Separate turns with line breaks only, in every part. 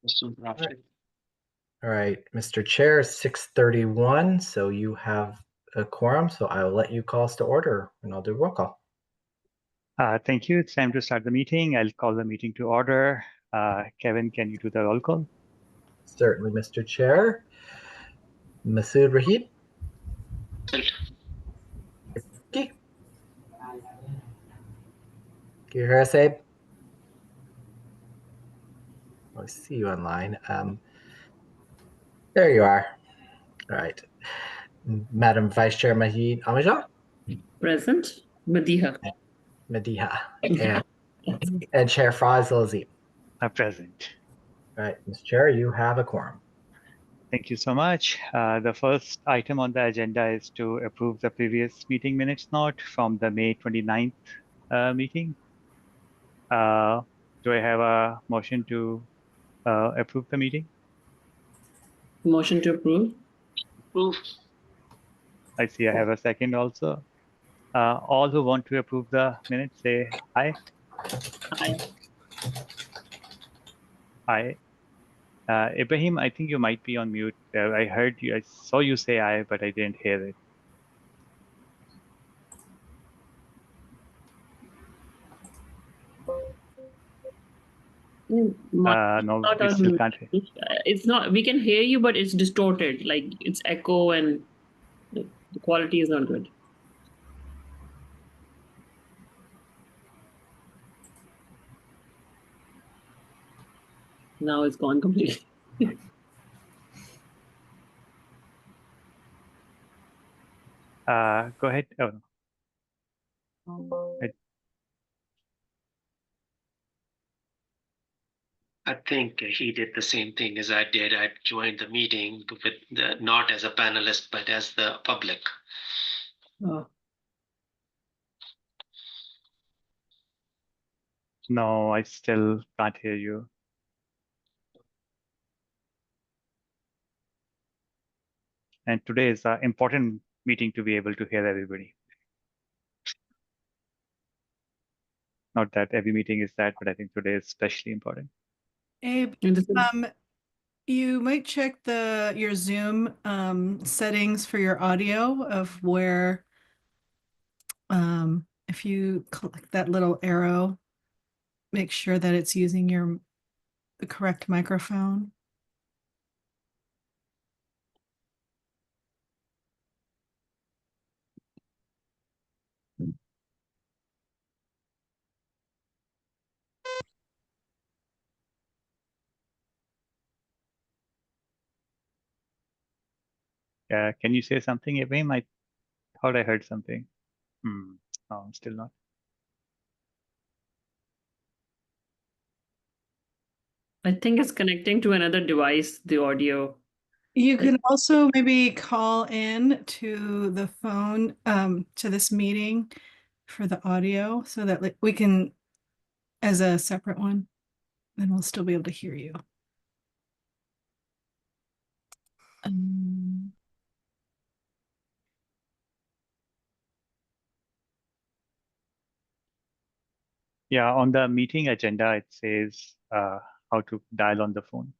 All right, Mr. Chair, 6:31, so you have a quorum, so I will let you call us to order and I'll do roll call.
Thank you. It's time to start the meeting. I'll call the meeting to order. Kevin, can you do the roll call?
Certainly, Mr. Chair. Masood Rahid. Can you hear us, Abe? I see you online. There you are. All right. Madam Vice Chair Mahid Amaja.
Present. Madiha.
And Chair Faisal Azim.
Present.
All right, Mr. Chair, you have a quorum.
Thank you so much. The first item on the agenda is to approve the previous meeting minutes note from the May 29th meeting. Do I have a motion to approve the meeting?
Motion to approve.
I see I have a second also. All who want to approve the minutes say aye.
Aye.
Aye. Ibrahim, I think you might be on mute. I heard you, I saw you say aye, but I didn't hear it. No, we still can't hear.
It's not, we can hear you, but it's distorted. Like it's echo and the quality is not good. Now it's gone completely.
Go ahead. Oh, no.
I think he did the same thing as I did. I joined the meeting with not as a panelist, but as the public.
Oh.
No, I still can't hear you. And today is an important meeting to be able to hear everybody. Not that every meeting is that, but I think today is especially important.
Abe, you might check your Zoom settings for your audio of where if you click that little arrow, make sure that it's using the correct microphone.
Can you say something, Ibrahim? I thought I heard something. No, still not.
I think it's connecting to another device, the audio.
You can also maybe call in to the phone to this meeting for the audio so that we can, as a separate one, then we'll still be able to hear you.
Yeah, on the meeting agenda, it says how to dial on the phone.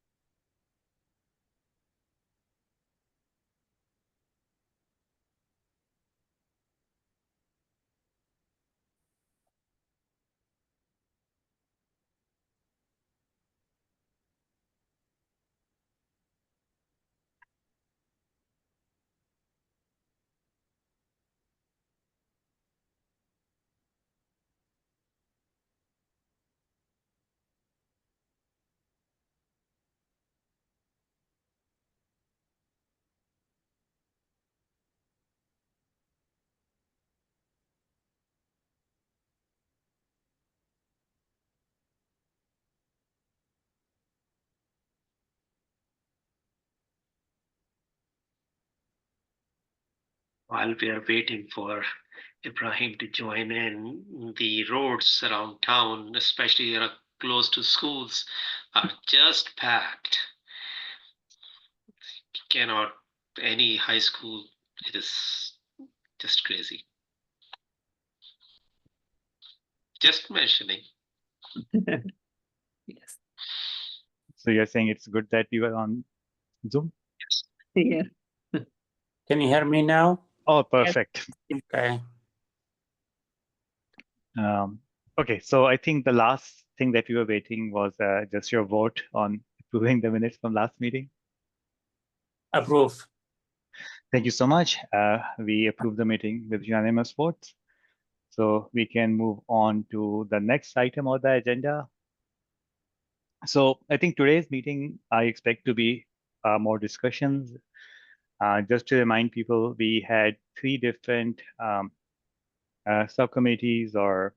While we are waiting for Ibrahim to join in, the roads around town, especially close to schools, are just packed. Cannot, any high school, it is just crazy. Just mentioning.
Yes.
So you're saying it's good that you are on Zoom?
Yeah.
Can you hear me now?
Oh, perfect.
Okay.
Okay, so I think the last thing that we were waiting was just your vote on approving the minutes from last meeting.
Approve.
Thank you so much. We approved the meeting with unanimous votes. So we can move on to the next item on the agenda. So I think today's meeting, I expect to be more discussions. Just to remind people, we had 3 different subcommittees or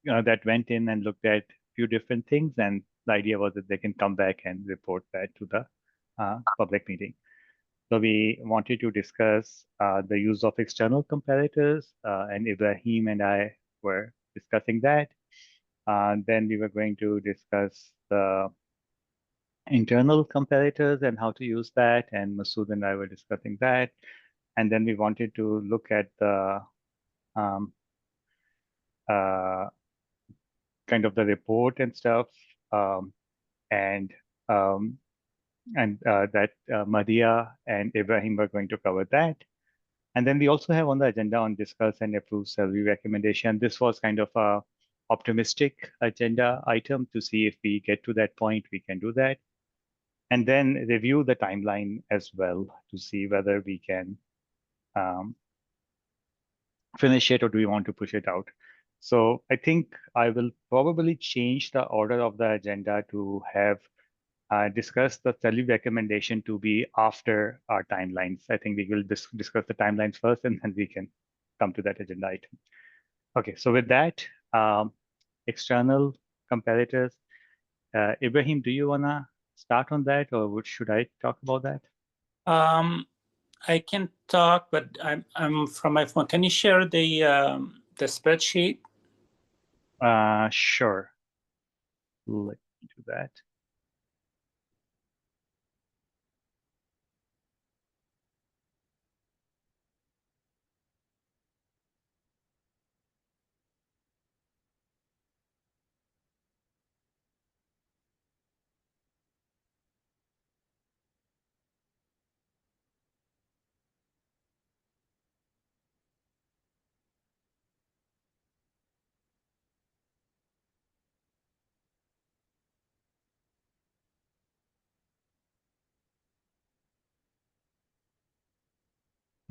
that went in and looked at a few different things, and the idea was that they can come back and report that to the public meeting. So we wanted to discuss the use of external comparators, and Ibrahim and I were discussing that. Then we were going to discuss the internal comparators and how to use that, and Masood and I were discussing that. And then we wanted to look at the kind of the report and stuff, and that Madia and Ibrahim were going to cover that. And then we also have on the agenda on discuss and approve salary recommendation. This was kind of a optimistic agenda item to see if we get to that point, we can do that. And then review the timeline as well to see whether we can finish it or do we want to push it out. So I think I will probably change the order of the agenda to have discuss the salary recommendation to be after our timelines. I think we will discuss the timelines first, and then we can come to that agenda item. Okay, so with that, external comparators. Ibrahim, do you wanna start on that, or should I talk about that?
I can talk, but I'm from my phone. Can you share the spreadsheet?
Sure. Let me do that.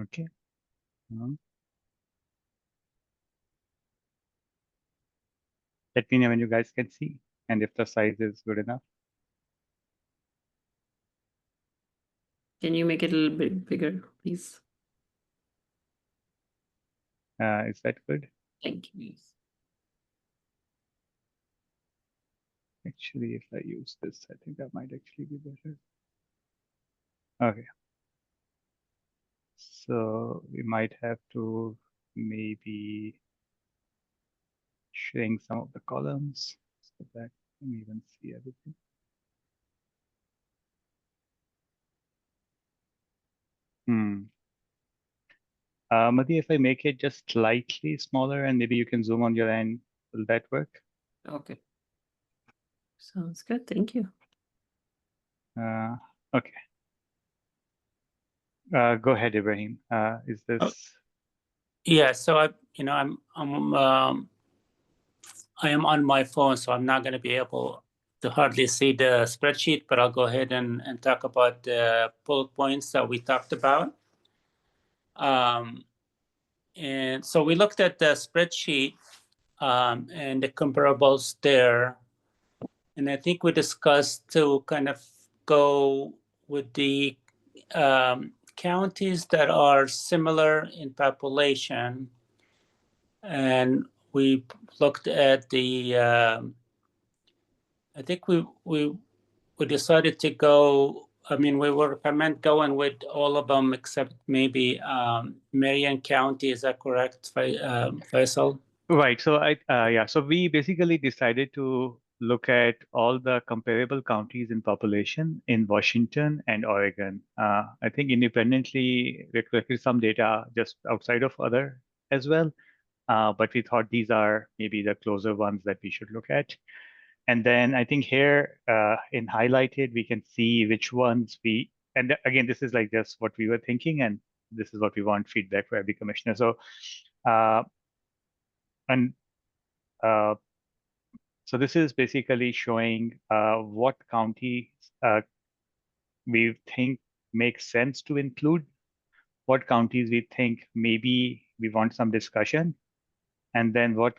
Okay. Let me know when you guys can see and if the size is good enough.
Can you make it a little bit bigger, please?
Is that good?
Thank you.
Actually, if I use this, I think that might actually be better. Okay. So we might have to maybe shrink some of the columns so that you can even see everything. Madi, if I make it just slightly smaller and maybe you can zoom on your end, will that work?
Okay. Sounds good. Thank you.
Okay. Go ahead, Ibrahim. Is this?
Yeah. So I am on my phone, so I'm not going to be able to hardly see the spreadsheet, but I'll go ahead and talk about the bullet points that we talked about. And so we looked at the spreadsheet and the comparables there. And I think we discussed to kind of go with the counties that are similar in population. And we looked at the, I think we decided to go, I mean, we would recommend going with all of them except maybe Marion County. Is that correct, Faisal?
Right. So so we basically decided to look at all the comparable counties in population in Washington and Oregon. I think independently we collected some data just outside of other as well, but we thought these are maybe the closer ones that we should look at. And then I think here in highlighted, we can see which ones and again, this is like just what we were thinking, and this is what we want feedback for every commissioner. So, so this is basically showing what counties we think makes sense to include, what counties we think maybe we want some discussion, and then what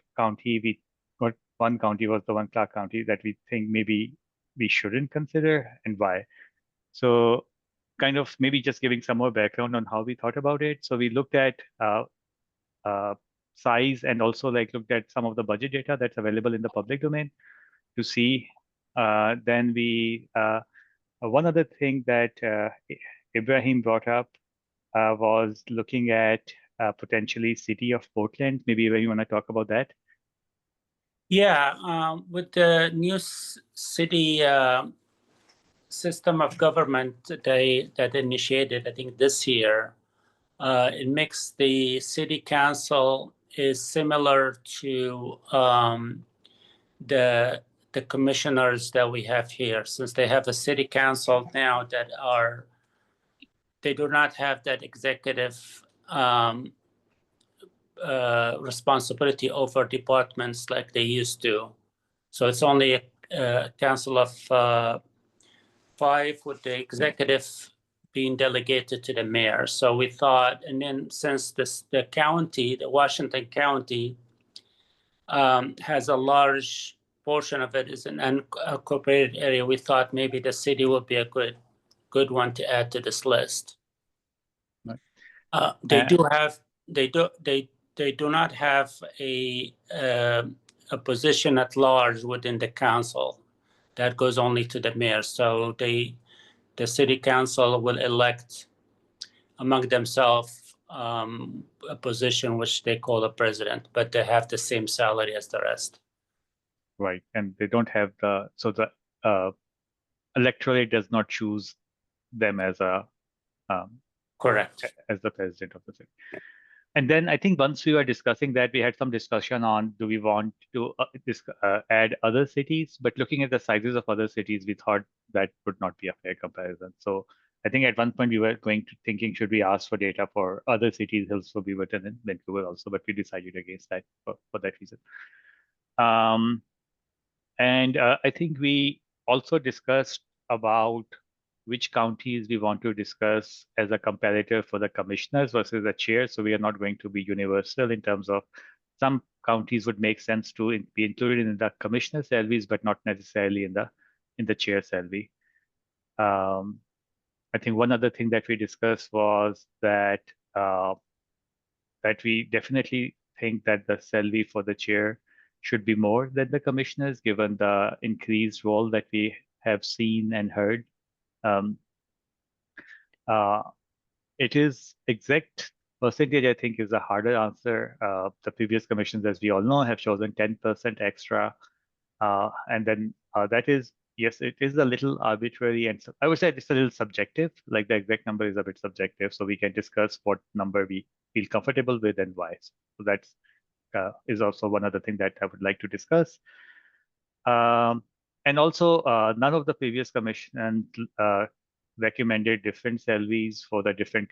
one county was the one Clark County that we think maybe we shouldn't consider and why. So kind of maybe just giving some more background on how we thought about it. So we looked at size and also like looked at some of the budget data that's available in the public domain to see. Then one other thing that Ibrahim brought up was looking at potentially city of Portland. Maybe you want to talk about that?
Yeah, with the new city system of government that initiated, I think this year, it makes the city council is similar to the commissioners that we have here, since they have a city council now that they do not have that executive responsibility over departments like they used to. So it's only a council of 5 with the executive being delegated to the mayor. So we thought, and then since the county, the Washington County, has a large portion of it is an unincorporated area, we thought maybe the city would be a good one to add to this list. Right. They do not have a position at large within the council. That goes only to the mayor. So the city council will elect among themselves a position which they call a president, but they have the same salary as the rest.
Right, and they don't have the electorate does not choose them as a
correct
as the president of the city. And then I think once we were discussing that, we had some discussion on do we want to add other cities? But looking at the sizes of other cities, we thought that would not be a fair comparison. So I think at one point we were thinking, should we ask for data for other cities, Hillsborough, Beaverton, and Vancouver also? But we decided against that for that reason. And I think we also discussed about which counties we want to discuss as a comparator for the commissioners versus the chair. So we are not going to be universal in terms of some counties would make sense to be included in the commissioner salaries, but not necessarily in the chair salary. I think one other thing that we discussed was that that we definitely think that the salary for the chair should be more than the commissioners, given the increased role that we have seen and heard. It is exact percentage, I think, is a harder answer. The previous commissions, as we all know, have chosen 10% extra. And then that is, yes, it is a little arbitrary. And so I would say it's a little subjective, like the exact number is a bit subjective. So we can discuss what number we feel comfortable with and why. So that's is also one other thing that I would like to discuss. And also, none of the previous commissions recommended different salaries for the different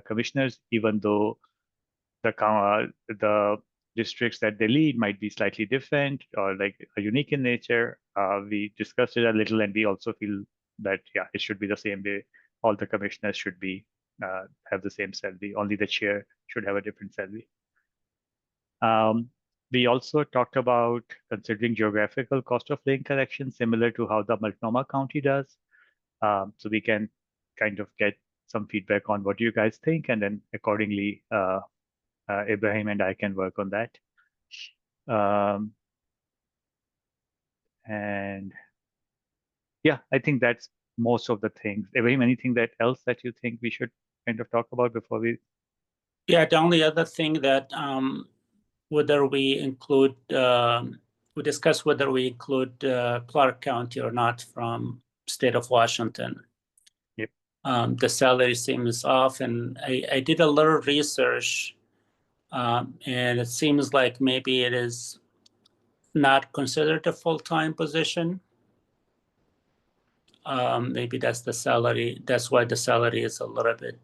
commissioners, even though the districts that they lead might be slightly different or like unique in nature. We discussed it a little, and we also feel that it should be the same way. All the commissioners should be have the same salary. Only the chair should have a different salary. We also talked about considering geographical cost of living correction, similar to how the Multnomah County does. So we can kind of get some feedback on what you guys think, and then accordingly, Ibrahim and I can work on that. And yeah, I think that's most of the things. Ibrahim, anything else that you think we should kind of talk about before we?
Yeah, the only other thing that whether we include, we discussed whether we include Clark County or not from state of Washington.
Yep.
The salary seems off, and I did a little research, and it seems like maybe it is not considered a full-time position. Maybe that's the salary. That's why the salary is a little bit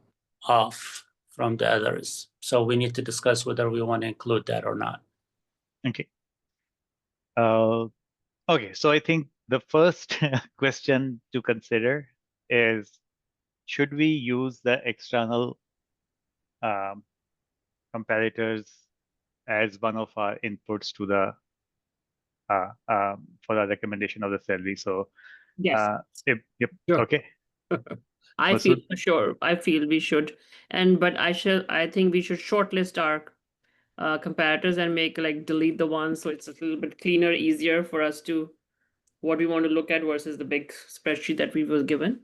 off from the others. So we need to discuss whether we want to include that or not.
Okay. Okay, so I think the first question to consider is, should we use the external comparators as one of our inputs to the for the recommendation of the salary? So
Yes.
yep,
Sure.
okay.
I feel
Masood?
sure. I feel we should, but I think we should shortlist our comparators and make like delete the ones so it's a little bit cleaner, easier for us to what we want to look at versus the big spreadsheet that we was given.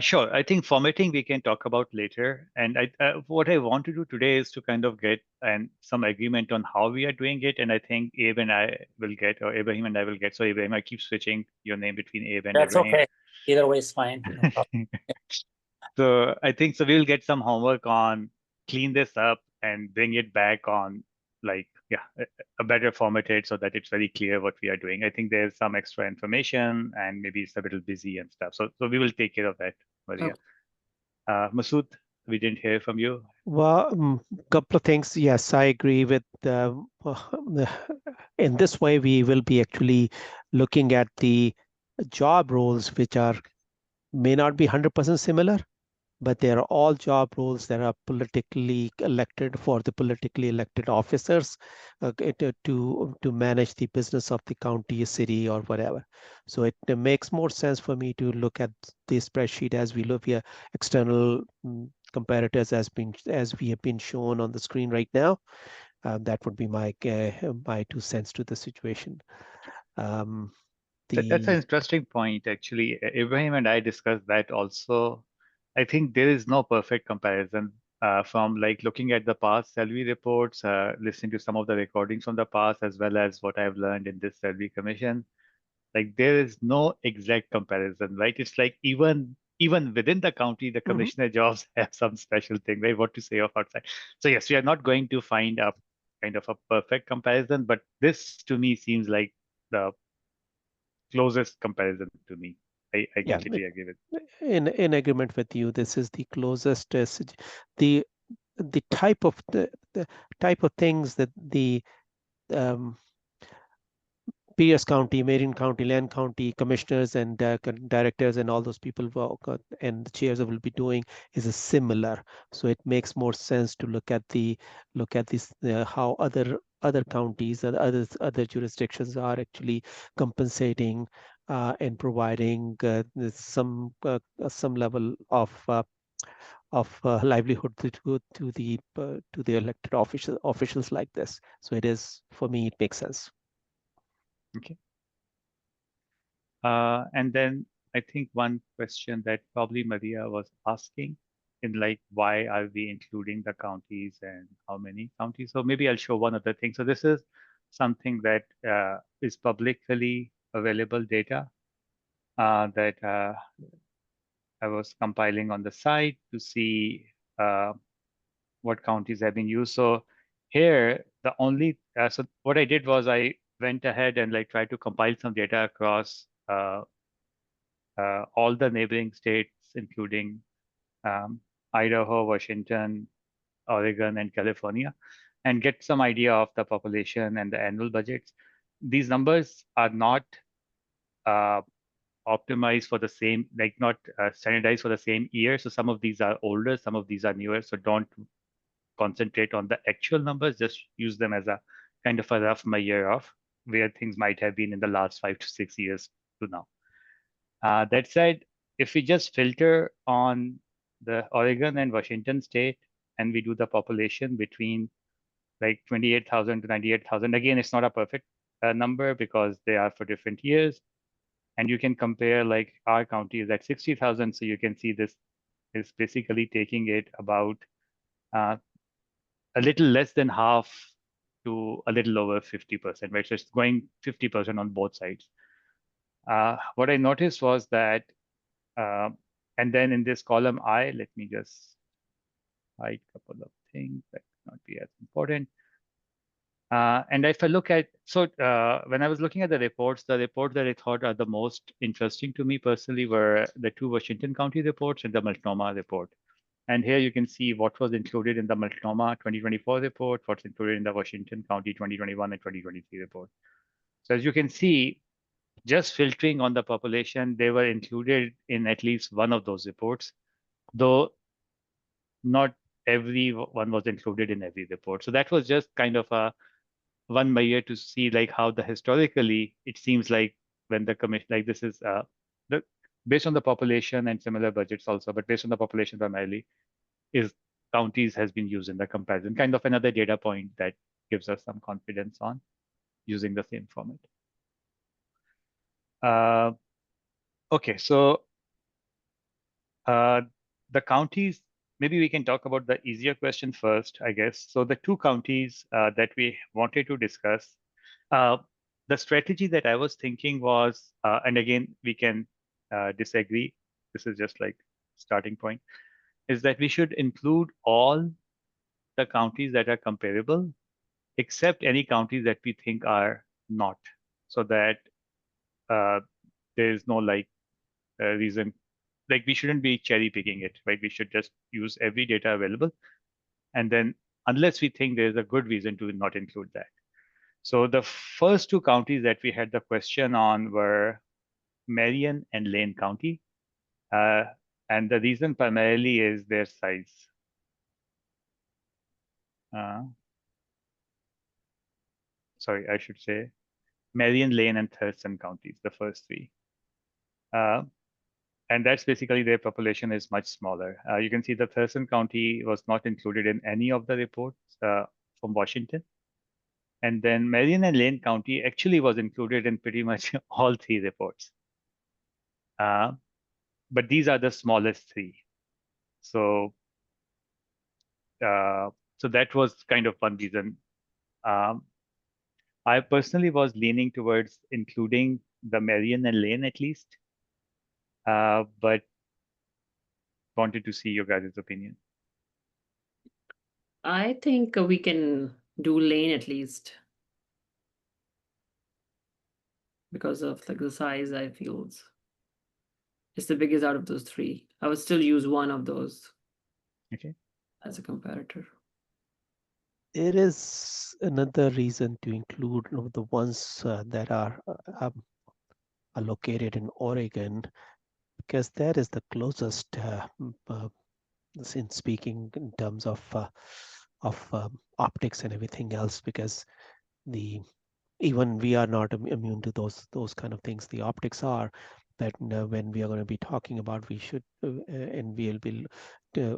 Sure. I think formatting we can talk about later. And what I want to do today is to kind of get some agreement on how we are doing it. And I think Abe and I will get, or Ibrahim and I will get. So Ibrahim, I keep switching your name between Abe and
That's
Ibrahim.
okay. Either way is fine. No problem.
So I think so we'll get some homework on clean this up and bring it back on a better formatted so that it's very clear what we are doing. I think there's some extra information and maybe it's a little busy and stuff. So we will take care of that, Maria.
Okay.
Masood, we didn't hear from you.
Well, couple of things. Yes, I agree with in this way we will be actually looking at the job roles which are may not be 100% similar, but they are all job roles that are politically elected for the politically elected officers to manage the business of the county, city, or whatever. So it makes more sense for me to look at the spreadsheet as we look here, external comparators as we have been shown on the screen right now. That would be my 2 cents to the situation.
That's an interesting point, actually. Ibrahim and I discussed that also. I think there is no perfect comparison from like looking at the past salary reports, listening to some of the recordings from the past, as well as what I've learned in this salary commission. Like there is no exact comparison, right? It's like even within the county, the commissioner jobs have some special thing, right? What to say of outside. So yes, we are not going to find a kind of a perfect comparison, but this to me seems like the closest comparison to me. I
Yeah,
completely agree with.
in agreement with you. This is the closest the the type of the type of things that the um, Pierce County, Marion County, Land County commissioners and directors and all those people and the chairs will be doing is a similar. So it makes more sense to look at this how other counties and other jurisdictions are actually compensating and providing some level of livelihood to the elected officials like this. So it is, for me, it makes sense.
Okay. And then I think one question that probably Maria was asking in like, why are we including the counties and how many counties? So maybe I'll show one other thing. So this is something that is publicly available data that I was compiling on the site to see what counties have been used. So here, the only, so what I did was I went ahead and like tried to compile some data across all the neighboring states, including Idaho, Washington, Oregon, and California, and get some idea of the population and the annual budgets. These numbers are not optimized for the same, like not standardized for the same year. So some of these are older, some of these are newer. So don't concentrate on the actual numbers, just use them as a kind of a rough measure of where things might have been in the last 5 to 6 years to now. That said, if we just filter on the Oregon and Washington state and we do the population between like 28,000 to 98,000, again, it's not a perfect number because they are for different years. And you can compare like our county is at 60,000. So you can see this is basically taking it about a little less than half to a little over 50%, right? So it's going 50% on both sides. What I noticed was that, and then in this column I, let me just hide a couple of things that might not be as important. And if I look at, so when I was looking at the reports that I thought are the most interesting to me personally were the 2 Washington County reports and the Multnomah report. And here you can see what was included in the Multnomah 2024 report, what's included in the Washington County 2021 and 2023 report. So as you can see, just filtering on the population, they were included in at least one of those reports, though not every one was included in every report. So that was just kind of a one measure to see like how the historically it seems like when the commission, like this is the based on the population and similar budgets also, but based on the population primarily, is counties has been used in the comparison, kind of another data point that gives us some confidence on using the same format. Okay, so the counties, maybe we can talk about the easier question first, I guess. So the 2 counties that we wanted to discuss, the strategy that I was thinking was, and again, we can disagree. This is just like starting point, is that we should include all the counties that are comparable, except any counties that we think are not, so that there is no like reason, like we shouldn't be cherry picking it, right? We should just use every data available. And then unless we think there's a good reason to not include that. So the first 2 counties that we had the question on were Marion and Lane County. And the reason primarily is their size. Sorry, I should say Marion, Lane, and Thurston counties, the first 3. And that's basically their population is much smaller. You can see the Thurston County was not included in any of the reports from Washington. And then Marion and Lane County actually was included in pretty much all 3 reports. But these are the smallest 3. So, so that was kind of one reason. I personally was leaning towards including the Marion and Lane at least, but wanted to see your guys' opinion.
I think we can do Lane at least, because of like the size. I feel it's the biggest out of those 3. I would still use one of those.
Okay.
As a comparator.
There is another reason to include the ones that are located in Oregon, because that is the closest in speaking in terms of optics and everything else, because even we are not immune to those kind of things. The optics are that when we are going to be talking about, we should and we'll be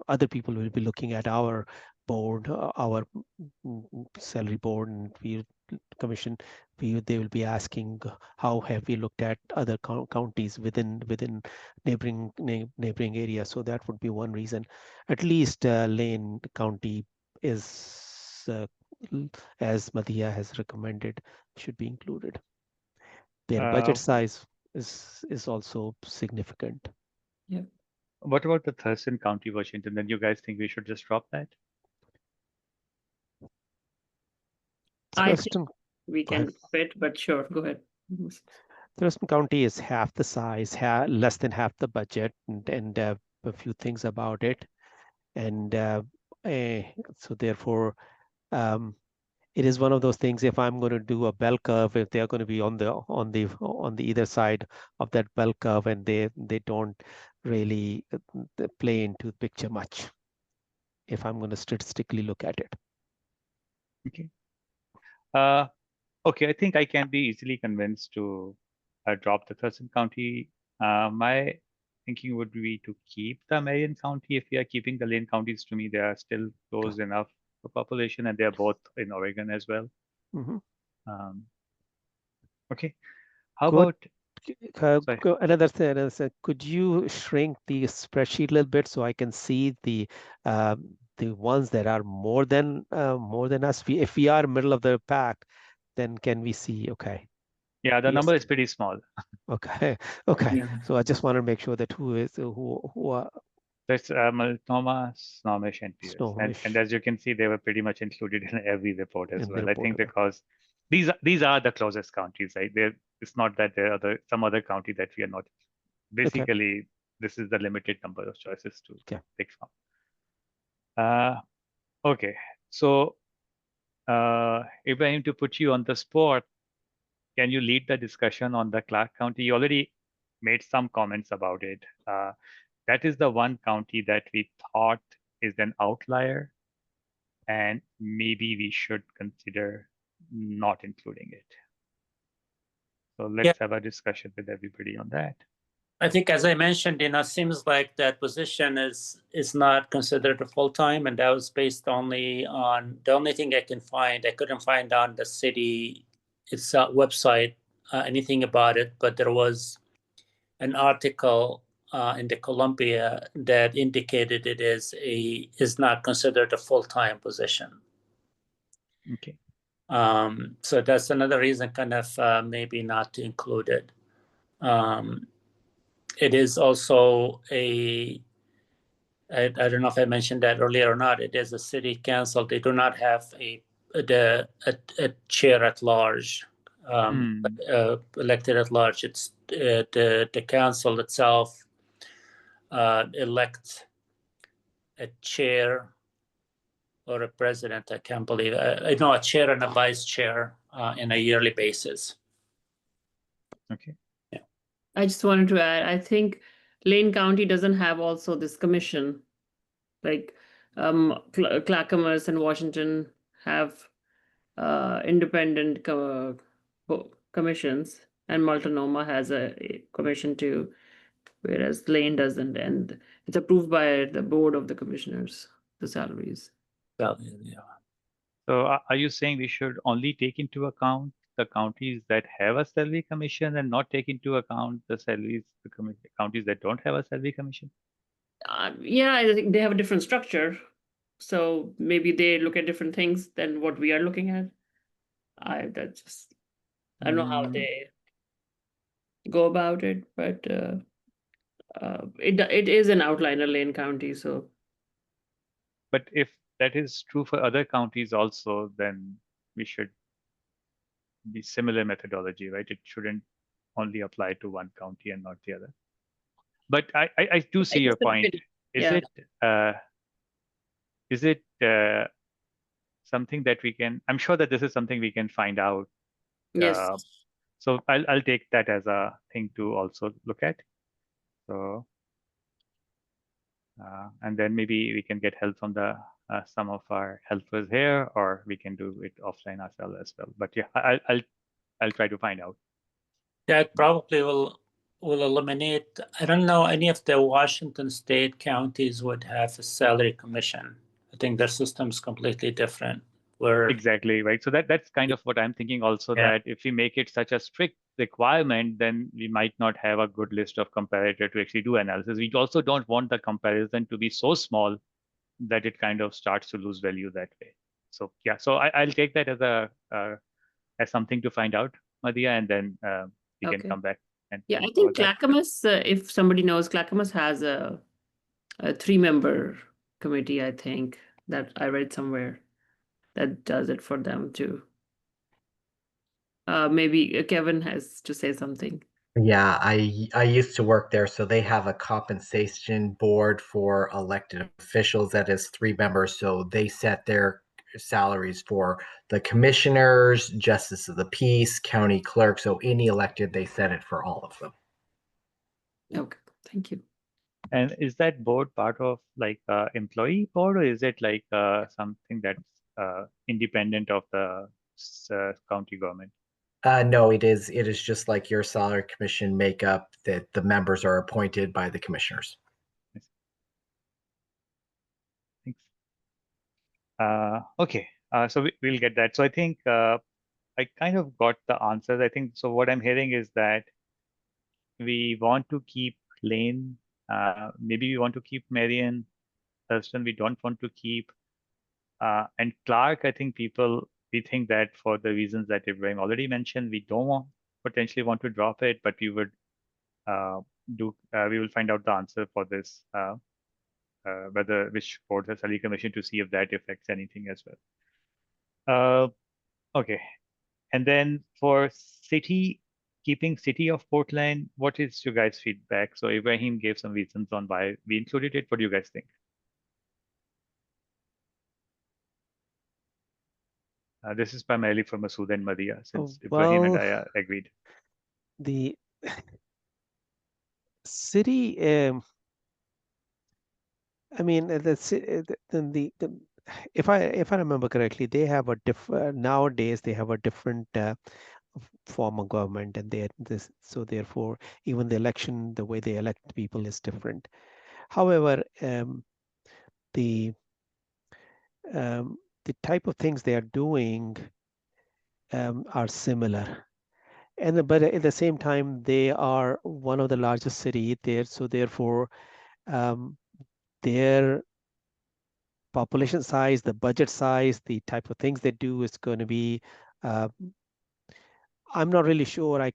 other people will be looking at our board, our salary board, and we commission. They will be asking how have we looked at other counties within neighboring areas. So that would be one reason. At least Lane County is as Madhya has recommended, should be included. Their budget size is also significant.
Yeah.
What about the Thurston County, Washington? Then you guys think we should just drop that?
I think we can fit, but sure, go ahead.
Thurston County is half the size, less than half the budget, and a few things about it, and so therefore it is one of those things. If I'm going to do a bell curve, if they're going to be on the either side of that bell curve, and they don't really play into the picture much, if I'm going to statistically look at it.
Okay. Okay, I think I can be easily convinced to drop the Thurston County. My thinking would be to keep the Marion County. If we are keeping the Lane counties, to me, they are still close enough for population, and they are both in Oregon as well.
Mm-hmm.
Okay. How about
another thing? Could you shrink the spreadsheet a little bit so I can see the ones that are more than us? If we are middle of the pack, then can we see? Okay.
Yeah, the number is pretty small.
Okay. Okay. Yeah. So I just want to make sure that who are.
So it's Multnomah, Snohomish, and Pierce. And
Snohomish.
as you can see, they were pretty much included in every report as
In the
well. I
report,
think
okay.
because these are the closest counties, right? It's not that there are some other county that we are not. Basically, this is the limited number of choices to pick from. Okay, so Ibrahim, to put you on the spot, can you lead the discussion on the Clark County? You already made some comments about it. That is the one county that we thought is an outlier, and maybe we should consider not including it. So let's have a discussion with everybody on that.
I think, as I mentioned, seems like that position is not considered a full-time, and that was based only on the only thing I can find. I couldn't find on the city its website anything about it, but there was an article in the Columbia that indicated it is not considered a full-time position.
Okay.
So that's another reason, kind of maybe not to include it. It is also I don't know if I mentioned that earlier or not. It is a city council. They do not have a chair at large, elected at large. It's the council itself elects a chair or a president. I can't believe I know a chair and a vice chair in a yearly basis.
Okay.
I just wanted to add, I think Lane County doesn't have also this commission. Like Clackamas and Washington have independent commissions, and Multnomah has a commission too, whereas Lane doesn't, and it's approved by the board of the commissioners, the salaries.
So, yeah.
So are you saying we should only take into account the counties that have a salary commission and not take into account the salaries, the counties that don't have a salary commission?
Yeah, I think they have a different structure. So maybe they look at different things than what we are looking at. I don't know how they go about it, but it is an outliner, Lane County. So,
but if that is true for other counties also, then we should be similar methodology, right? It shouldn't only apply to one county and not the other. But I do see your point. Is it something that we can? I'm sure that this is something we can find out.
Yes.
So I'll take that as a thing to also look at. So and then maybe we can get help from the some of our helpers here, or we can do it offline ourselves as well. But yeah, I'll try to find out.
Yeah, it probably will eliminate. I don't know any of the Washington state counties would have a salary commission. I think their system's completely different.
Exactly right. So that's kind of what I'm thinking also, that if we make it such a strict requirement, then we might not have a good list of comparator to actually do analysis. We also don't want the comparison to be so small that it kind of starts to lose value that way. So yeah, so I'll take that as something to find out, Madhya, and then we can come back. And
I think Clackamas, if somebody knows, Clackamas has a 3-member committee, I think, that I read somewhere, that does it for them too. Maybe Kevin has to say something.
Yeah, I used to work there, so they have a compensation board for elected officials that is 3 members. So they set their salaries for the commissioners, justice of the peace, county clerk. So any elected, they set it for all of them.
Okay, thank you.
And is that board part of like employee board, or is it like something that's independent of the county government?
No, it is just like your salary commission makeup, that the members are appointed by the commissioners.
Thanks. Okay, so we'll get that. So I think I kind of got the answers. I think so. What I'm hearing is that we want to keep Lane. Maybe we want to keep Marion. Thurston, we don't want to keep. And Clark, I think we think that for the reasons that Ibrahim already mentioned, we don't potentially want to drop it, but we would we will find out the answer for this. which board the salary commission to see if that affects anything as well. Okay, and then for keeping City of Portland, what is your guys' feedback? So Ibrahim gave some reasons on why we included it. What do you guys think? This is primarily for Masood and Maria, since Ibrahim and I agreed.
The city, I mean, if I remember correctly, they have a nowadays they have a different form of government, and so therefore even the election, the way they elect people is different. However, the type of things they are doing are similar. But at the same time, they are one of the largest city there, so therefore their population size, the budget size, the type of things they do is going to be. I'm not really sure.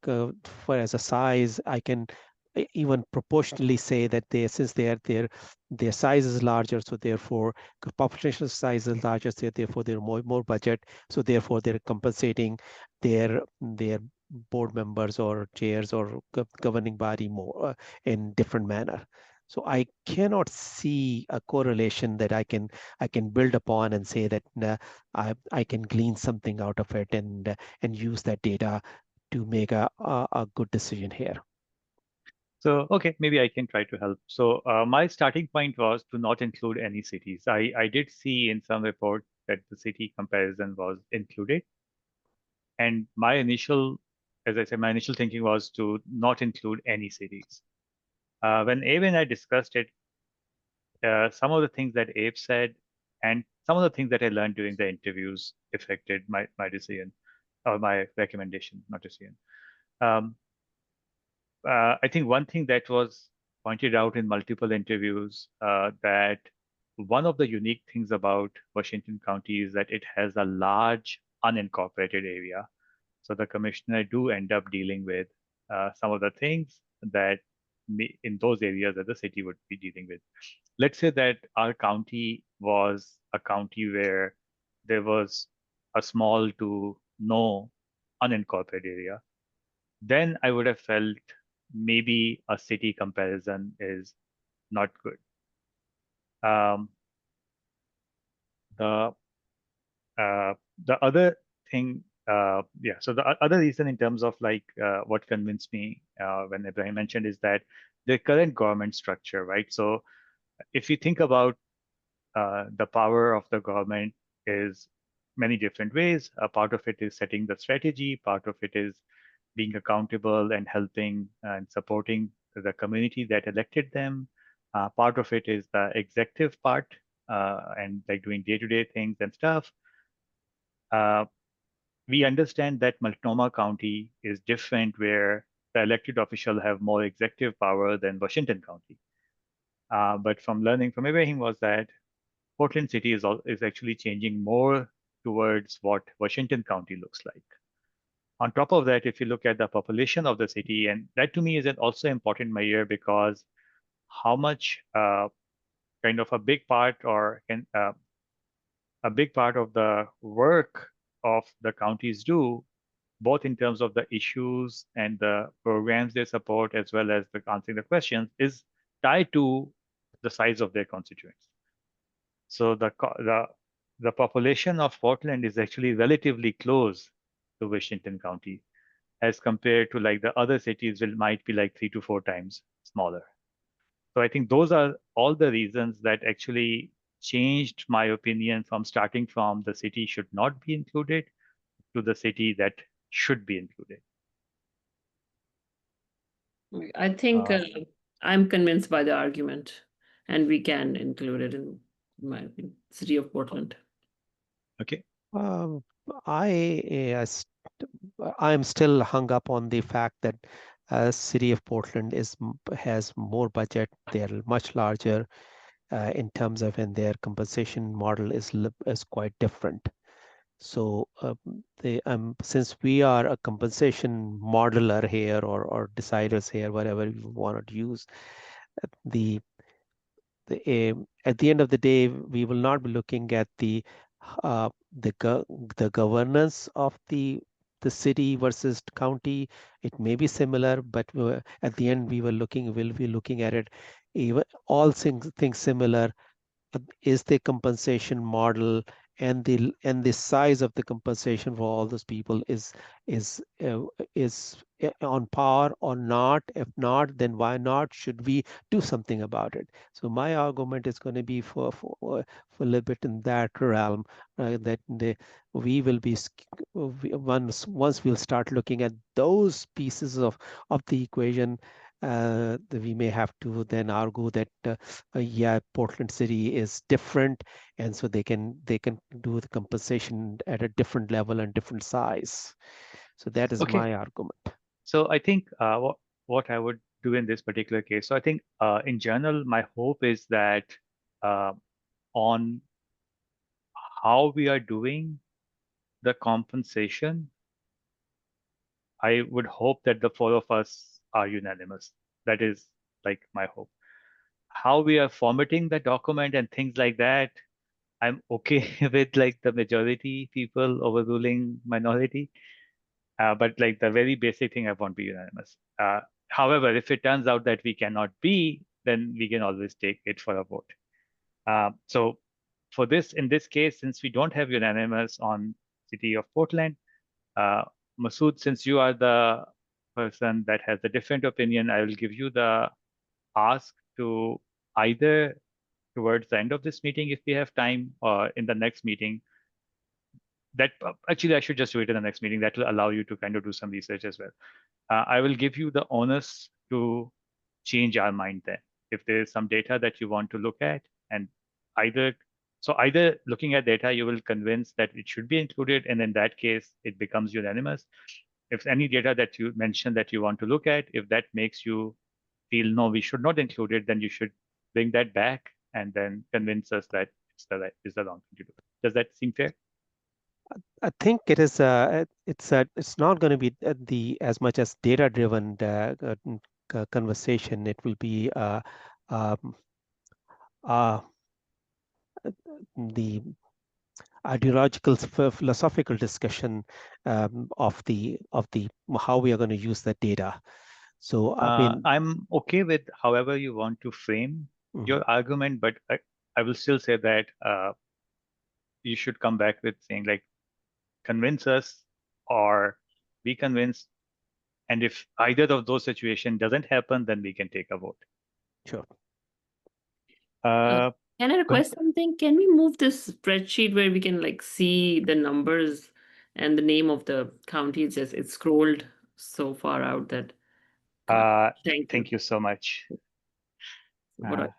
For as a size, I can even proportionally say that since their size is larger, so therefore population size is larger, so therefore they're more budget, so therefore they're compensating their board members or chairs or governing body more in different manner. So I cannot see a correlation that I can build upon and say that I can glean something out of it and use that data to make a good decision here.
So, okay, maybe I can try to help. So my starting point was to not include any cities. I did see in some report that the city comparison was included. And my initial, as I said, my initial thinking was to not include any cities. When Abe and I discussed it, some of the things that Abe said and some of the things that I learned during the interviews affected my decision or my recommendation, not decision. I think one thing that was pointed out in multiple interviews that one of the unique things about Washington County is that it has a large unincorporated area. So the commissioner do end up dealing with some of the things that in those areas that the city would be dealing with. Let's say that our county was a county where there was a small to no unincorporated area. Then I would have felt maybe a city comparison is not good. The other thing, so the other reason in terms of like what convinced me when Ibrahim mentioned is that the current government structure, right? So if you think about the power of the government is many different ways. A part of it is setting the strategy, part of it is being accountable and helping and supporting the community that elected them. Part of it is the executive part and like doing day-to-day things and stuff. We understand that Multnomah County is different, where the elected officials have more executive power than Washington County. But from learning from Ibrahim was that Portland City is actually changing more towards what Washington County looks like. On top of that, if you look at the population of the city, and that to me is also important measure because how much kind of a big part or a big part of the work of the counties do, both in terms of the issues and the programs they support, as well as the answering the questions, is tied to the size of their constituents. So the population of Portland is actually relatively close to Washington County, as compared to like the other cities might be like 3 to 4 times smaller. So I think those are all the reasons that actually changed my opinion from starting from the city should not be included to the city that should be included.
I think I'm convinced by the argument, and we can include it in my opinion, City of Portland.
Okay.
I'm still hung up on the fact that City of Portland has more budget. They're much larger in terms of, and their compensation model is quite different. So since we are a compensation modeler here or deciders here, whatever you want to use, at the end of the day, we will not be looking at the governance of the city versus county. It may be similar, but at the end we'll be looking at it, even all things similar. Is the compensation model and the size of the compensation for all those people is on par or not? If not, then why not? Should we do something about it? So my argument is going to be for a little bit in that realm, that we will be once we'll start looking at those pieces of the equation, we may have to then argue that yeah, Portland City is different, and so they can do the compensation at a different level and different size. So that is
Okay.
my argument.
So I think what I would do in this particular case, so I think in general, my hope is that on how we are doing the compensation, I would hope that the four of us are unanimous. That is like my hope. How we are formatting the document and things like that, I'm okay with like the majority people overruling minority. But like the very basic thing, I won't be unanimous. However, if it turns out that we cannot be, then we can always take it for a vote. So for this, in this case, since we don't have unanimous on City of Portland, Masood, since you are the person that has a different opinion, I will give you the ask to either towards the end of this meeting, if we have time, or in the next meeting. That actually, I should just do it in the next meeting. That will allow you to kind of do some research as well. I will give you the onus to change our mind then. If there is some data that you want to look at, and either looking at data, you will convince that it should be included, and in that case, it becomes unanimous. If any data that you mentioned that you want to look at, if that makes you feel no, we should not include it, then you should bring that back and then convince us that it's the wrong thing to do. Does that seem fair?
I think it is. It's not going to be as much as data-driven conversation. It will be the ideological philosophical discussion of the how we are going to use the data. So I mean,
I'm okay with however you want to frame your argument, but I will still say that you should come back with saying like, convince us or be convinced. And if either of those situations doesn't happen, then we can take a vote.
Sure.
Can I request something? Can we move this spreadsheet where we can like see the numbers and the name of the county? It's scrolled so far out that.
Thank you so much.
What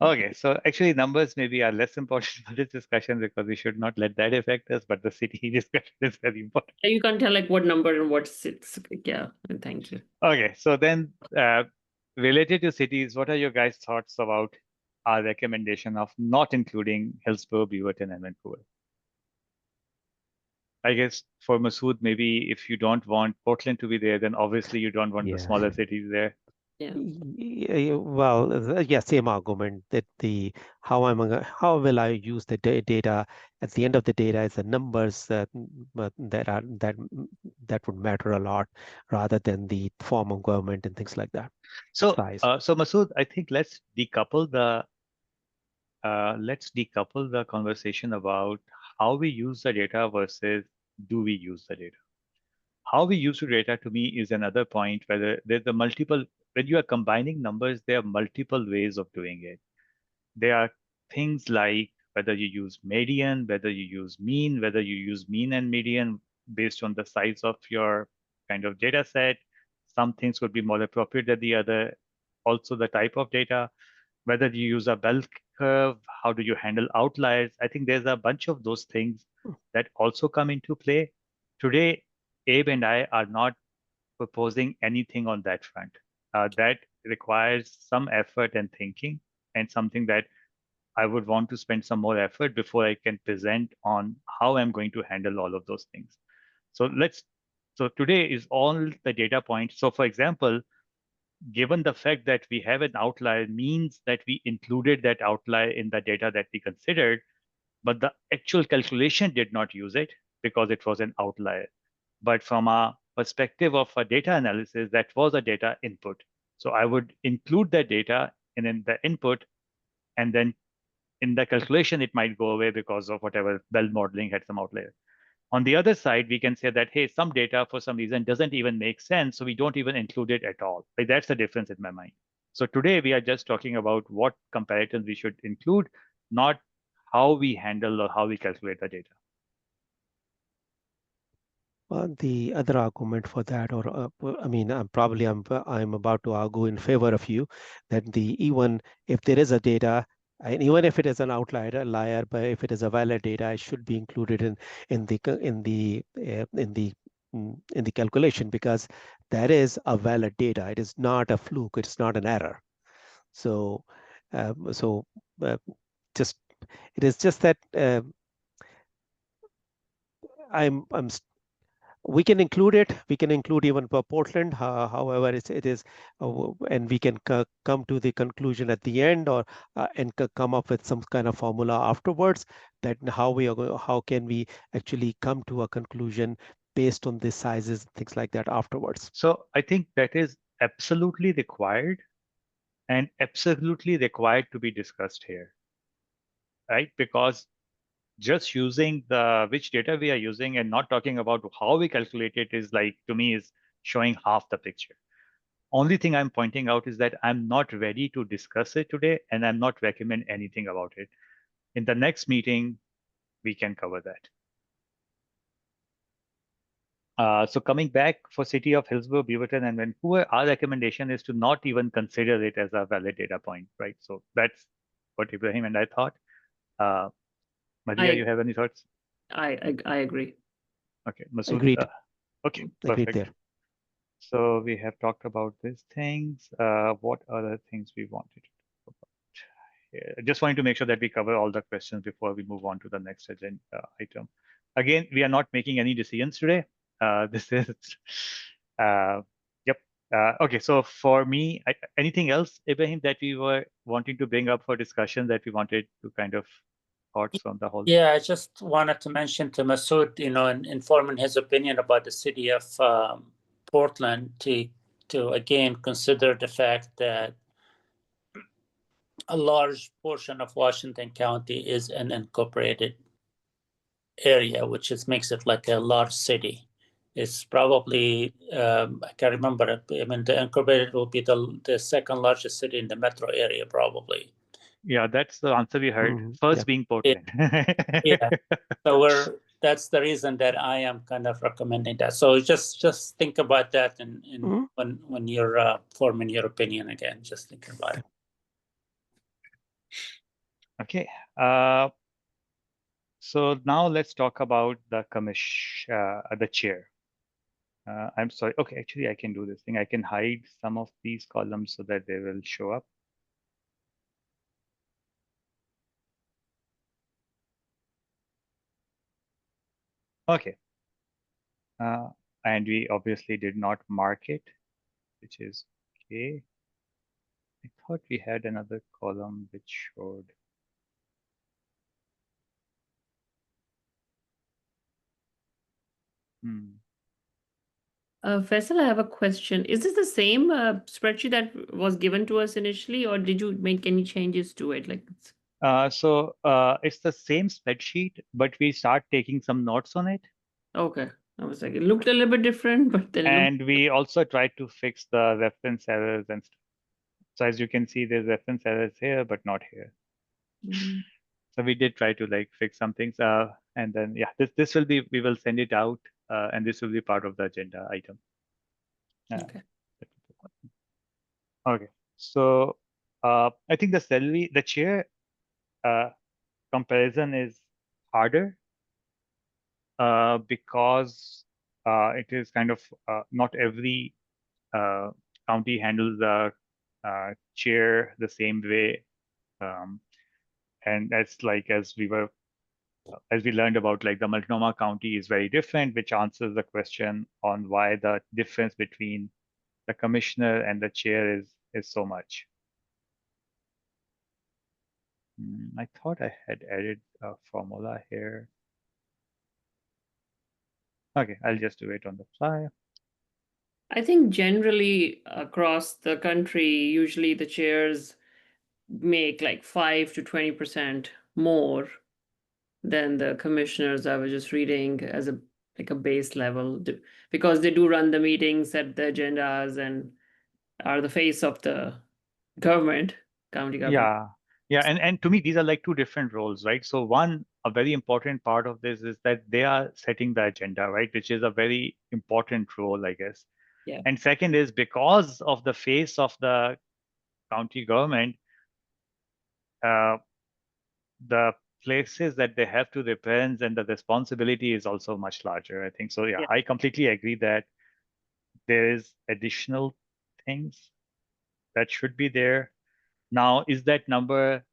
Okay, so actually numbers maybe are less important for this discussion because we should not let that affect us, but the city discussion is very important.
You can't tell like what number and what's it's. Yeah, thank you.
Okay, so then related to cities, what are your guys' thoughts about our recommendation of not including Hillsborough, Beaverton, and Vancouver? I guess for Masood, maybe if you don't want Portland to be there, then obviously you don't want the smaller cities there.
Yeah.
Well, yeah, same argument that how will I use the data? At the end of the data is the numbers that would matter a lot rather than the form of government and things like that.
So, so Masood, I think let's decouple the conversation about how we use the data versus do we use the data. How we use the data to me is another point, whether there's a multiple, when you are combining numbers, there are multiple ways of doing it. There are things like whether you use median, whether you use mean, whether you use mean and median based on the size of your kind of data set. Some things would be more appropriate than the other. Also the type of data, whether you use a bell curve, how do you handle outliers? I think there's a bunch of those things that also come into play. Today, Abe and I are not proposing anything on that front. That requires some effort and thinking, and something that I would want to spend some more effort before I can present on how I'm going to handle all of those things. So today is all the data points. So for example, given the fact that we have an outlier means that we included that outlier in the data that we considered, but the actual calculation did not use it because it was an outlier. But from a perspective of a data analysis, that was a data input. So I would include that data in the input, and then in the calculation, it might go away because of whatever Bell modeling had some outlier. On the other side, we can say that, hey, some data for some reason doesn't even make sense, so we don't even include it at all. Like, that's the difference in my mind. So today we are just talking about what comparisons we should include, not how we handle or how we calculate the data.
The other argument for that, or I mean, I'm about to argue in favor of you that even if there is a data, and even if it is an outlier, but if it is a valid data, it should be included in the calculation, because that is a valid data. It is not a fluke. It's not an error. So, just it is just that we can include it. We can include even for Portland. However, it is, and we can come to the conclusion at the end, or and come up with some kind of formula afterwards, that how can we actually come to a conclusion based on the sizes, things like that afterwards.
So I think that is absolutely required, and absolutely required to be discussed here, right? Because just using which data we are using and not talking about how we calculate it is, like, to me, is showing half the picture. Only thing I'm pointing out is that I'm not ready to discuss it today, and I'm not recommend anything about it. In the next meeting, we can cover that. So coming back for city of Hillsborough, Beaverton, and Vancouver, our recommendation is to not even consider it as a valid data point, right? So that's what Ibrahim and I thought. Maria, you have any thoughts?
I agree.
Okay, Masood.
Agreed.
Okay,
Agreed
perfect.
there.
So we have talked about these things. What other things we wanted to talk about? Yeah, I just wanted to make sure that we cover all the questions before we move on to the next agenda item. Again, we are not making any decisions today. This is, yep. Okay, so for me, anything else, Ibrahim, that we were wanting to bring up for discussion that we wanted to kind of thoughts on the whole?
Yeah, I just wanted to mention to Masood, in forming his opinion about the city of Portland, to again consider the fact that a large portion of Washington County is an incorporated area, which makes it like a large city. It's probably, I can't remember, I mean, the incorporated will be the second largest city in the metro area, probably.
Yeah, that's the answer we heard. First being Portland.
Yeah. So that's the reason that I am kind of recommending that. So just think about that when you're forming your opinion again. Just think about it.
Okay. So now let's talk about the the chair. I'm sorry. Okay, actually, I can do this thing. I can hide some of these columns so that they will show up. Okay. And we obviously did not mark it, which is okay. I thought we had another column which showed.
Faisal, I have a question. Is this the same spreadsheet that was given to us initially, or did you make any changes to it?
So it's the same spreadsheet, but we start taking some notes on it.
Okay. I was like, it looked a little bit different, but then
and we also tried to fix the reference errors and stuff. So as you can see, there's reference errors here, but not here. So we did try to fix some things. And then, yeah, this will be, we will send it out and this will be part of the agenda item.
Okay.
Okay. So I think the chair comparison is harder because it is kind of not every county handles the chair the same way. And as we learned about, the Multnomah County is very different, which answers the question on why the difference between the commissioner and the chair is so much. I thought I had added a formula here. Okay, I'll just do it on the fly.
I think generally across the country, usually the chairs make like 5 to 20% more than the commissioners. I was just reading as a like a base level because they do run the meetings, set the agendas, and are the face of the government, county government.
Yeah, and to me, these are like two different roles, right? So one, a very important part of this is that they are setting the agenda, right? Which is a very important role, I guess.
Yeah.
And second is because of the face of the county government, the places that they have to represent and the responsibility is also much larger, I think. So yeah, I completely agree that there is additional things that should be there. Now, is that number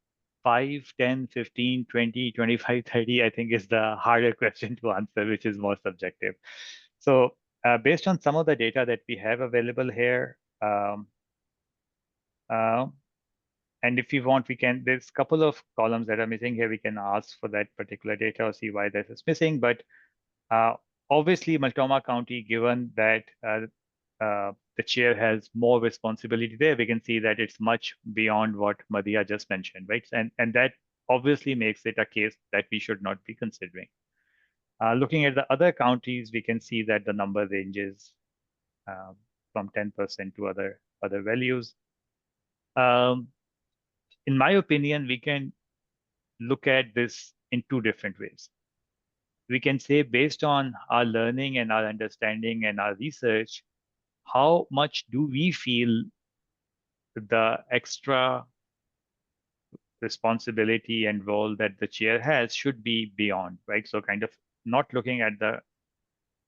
5, 10, 15, 20, 25, 30? I think is the harder question to answer, which is more subjective. So based on some of the data that we have available here, and if you want, we can, there's a couple of columns that are missing here. We can ask for that particular data or see why this is missing. But obviously, Multnomah County, given that the chair has more responsibility there, we can see that it's much beyond what Madhya just mentioned, right? And that obviously makes it a case that we should not be considering. Looking at the other counties, we can see that the number ranges from 10% to other values. In my opinion, we can look at this in two different ways. We can say, based on our learning and our understanding and our research, how much do we feel the extra responsibility and role that the chair has should be beyond, right? So kind of not looking at the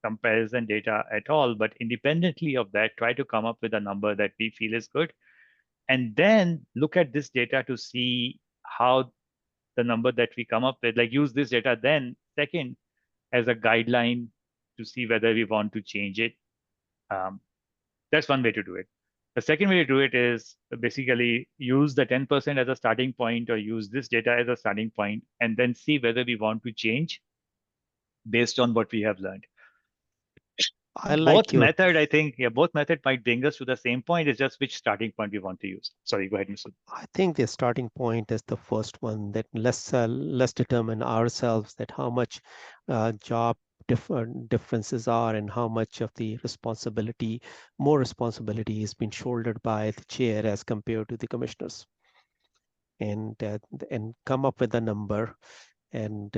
comparison data at all, but independently of that, try to come up with a number that we feel is good. And then look at this data to see how the number that we come up with, like use this data then second as a guideline to see whether we want to change it. That's one way to do it. The second way to do it is basically use the 10% as a starting point or use this data as a starting point and then see whether we want to change based on what we have learned.
I like
both
your
method, I think, both method might bring us to the same point. It's just which starting point we want to use. Sorry, go ahead, Mr.
I think the starting point is the first one, that let's determine ourselves that how much job differences are and how much of the responsibility, more responsibility is being shouldered by the chair as compared to the commissioners, and come up with a number, and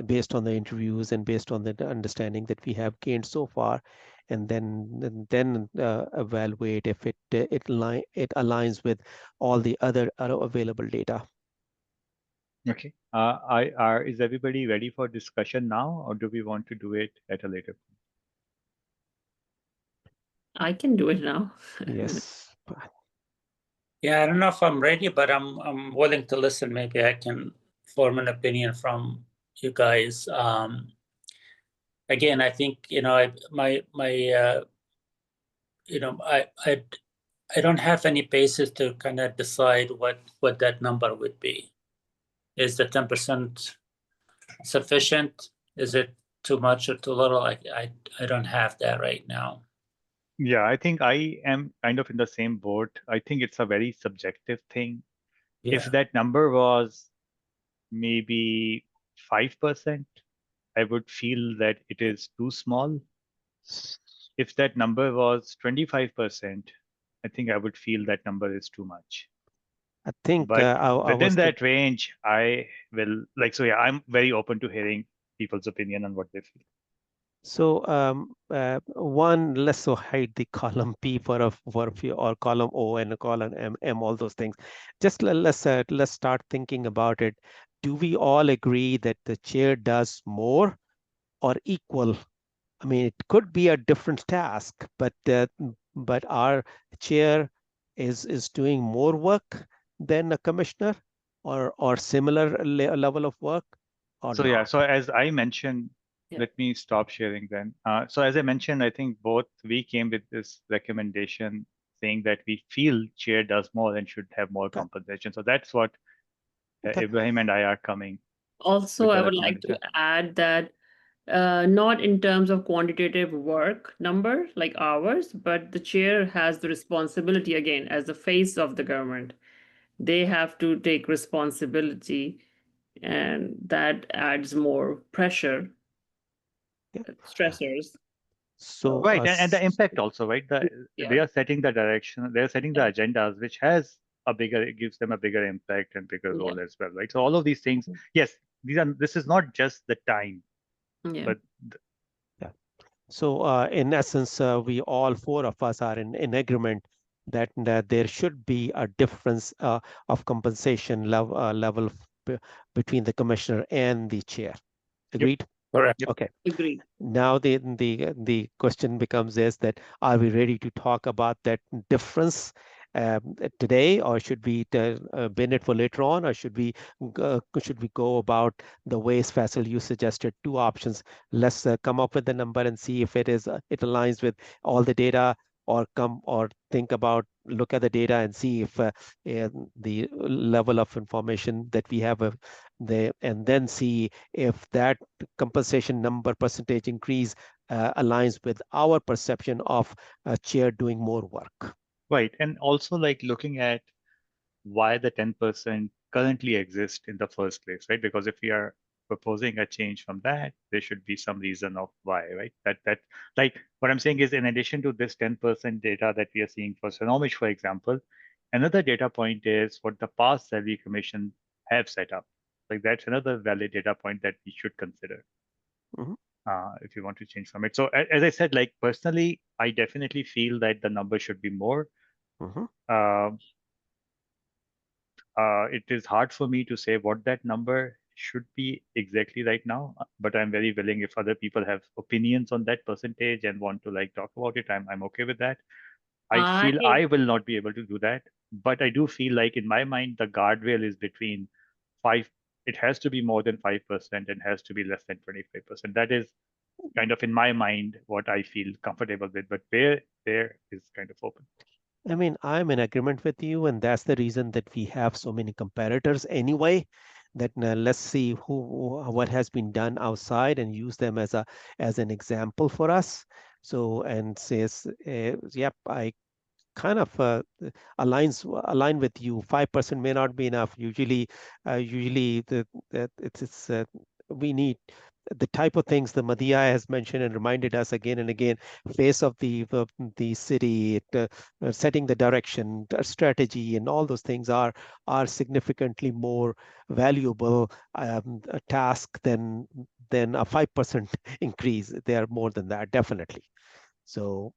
based on the interviews and based on the understanding that we have gained so far, and then evaluate if it aligns with all the other available data.
Okay. Is everybody ready for discussion now, or do we want to do it at a later point?
I can do it now.
Yes.
Yeah, I don't know if I'm ready, but I'm willing to listen. Maybe I can form an opinion from you guys. Again, I think I don't have any basis to kind of decide what that number would be. Is the 10% sufficient? Is it too much or too little? I don't have that right now.
Yeah, I think I am kind of in the same boat. I think it's a very subjective thing.
Yeah.
If that number was maybe 5%, I would feel that it is too small. If that number was 25%, I think I would feel that number is too much.
I think
but within that range, I will so yeah, I'm very open to hearing people's opinion on what they feel.
So one, let's so hide the column P for a few, or column O and a column M, all those things. Just let's start thinking about it. Do we all agree that the chair does more or equal? I mean, it could be a different task, but our chair is doing more work than a commissioner, or similar level of work, or
so
not?
yeah, so as I mentioned,
Yeah.
Let me stop sharing then. So as I mentioned, I think both we came with this recommendation saying that we feel chair does more and should have more compensation. So that's what Ibrahim and I are coming.
Also,
with the
I would like to
recommendation.
add that not in terms of quantitative work number like hours, but the chair has the responsibility again as the face of the government. They have to take responsibility, and that adds more pressure, stressors.
So,
Right, and the impact also, right? They
Yeah.
are setting the direction, they're setting the agendas, which has a bigger, it gives them a bigger impact and bigger role as well, right? So all of these things, yes, this is not just the time,
Yeah.
but
So, in essence, we all four of us are in agreement that there should be a difference of compensation level between the commissioner and the chair. Agreed?
Correct.
Okay.
Agreed.
Now the question becomes is that are we ready to talk about that difference today, or should we bin it for later on, or should we go about the ways Faisal you suggested, two options? Let's come up with the number and see if it aligns with all the data, or think about, look at the data and see if the level of information that we have and then see if that compensation number percentage increase aligns with our perception of a chair doing more work.
right. And also like looking at why the 10% currently exists in the first place, right? Because if we are proposing a change from that, there should be some reason of why, right? That like what I'm saying is, in addition to this 10% data that we are seeing for Sonomish, for example, another data point is what the past salary commission have set up. Like that's another valid data point that we should consider. If you want to change from it. So as I said, like personally, I definitely feel that the number should be more. It is hard for me to say what that number should be exactly right now, but I'm very willing if other people have opinions on that percentage and want to like talk about it, I'm okay with that. I feel I will not be able to do that, but I do feel like in my mind, the guardrail is between 5, it has to be more than 5% and has to be less than 25%. That is kind of in my mind what I feel comfortable with, but where there is kind of open.
I mean, I'm in agreement with you, and that's the reason that we have so many comparators anyway. That let's see what has been done outside and use them as an example for us. So and says, yep, I kind of align with you. 5% may not be enough. Usually it's we need the type of things the Madhya has mentioned and reminded us again and again, face of the city, setting the direction, strategy, and all those things are significantly more valuable a task than a 5% increase. They are more than that, definitely. So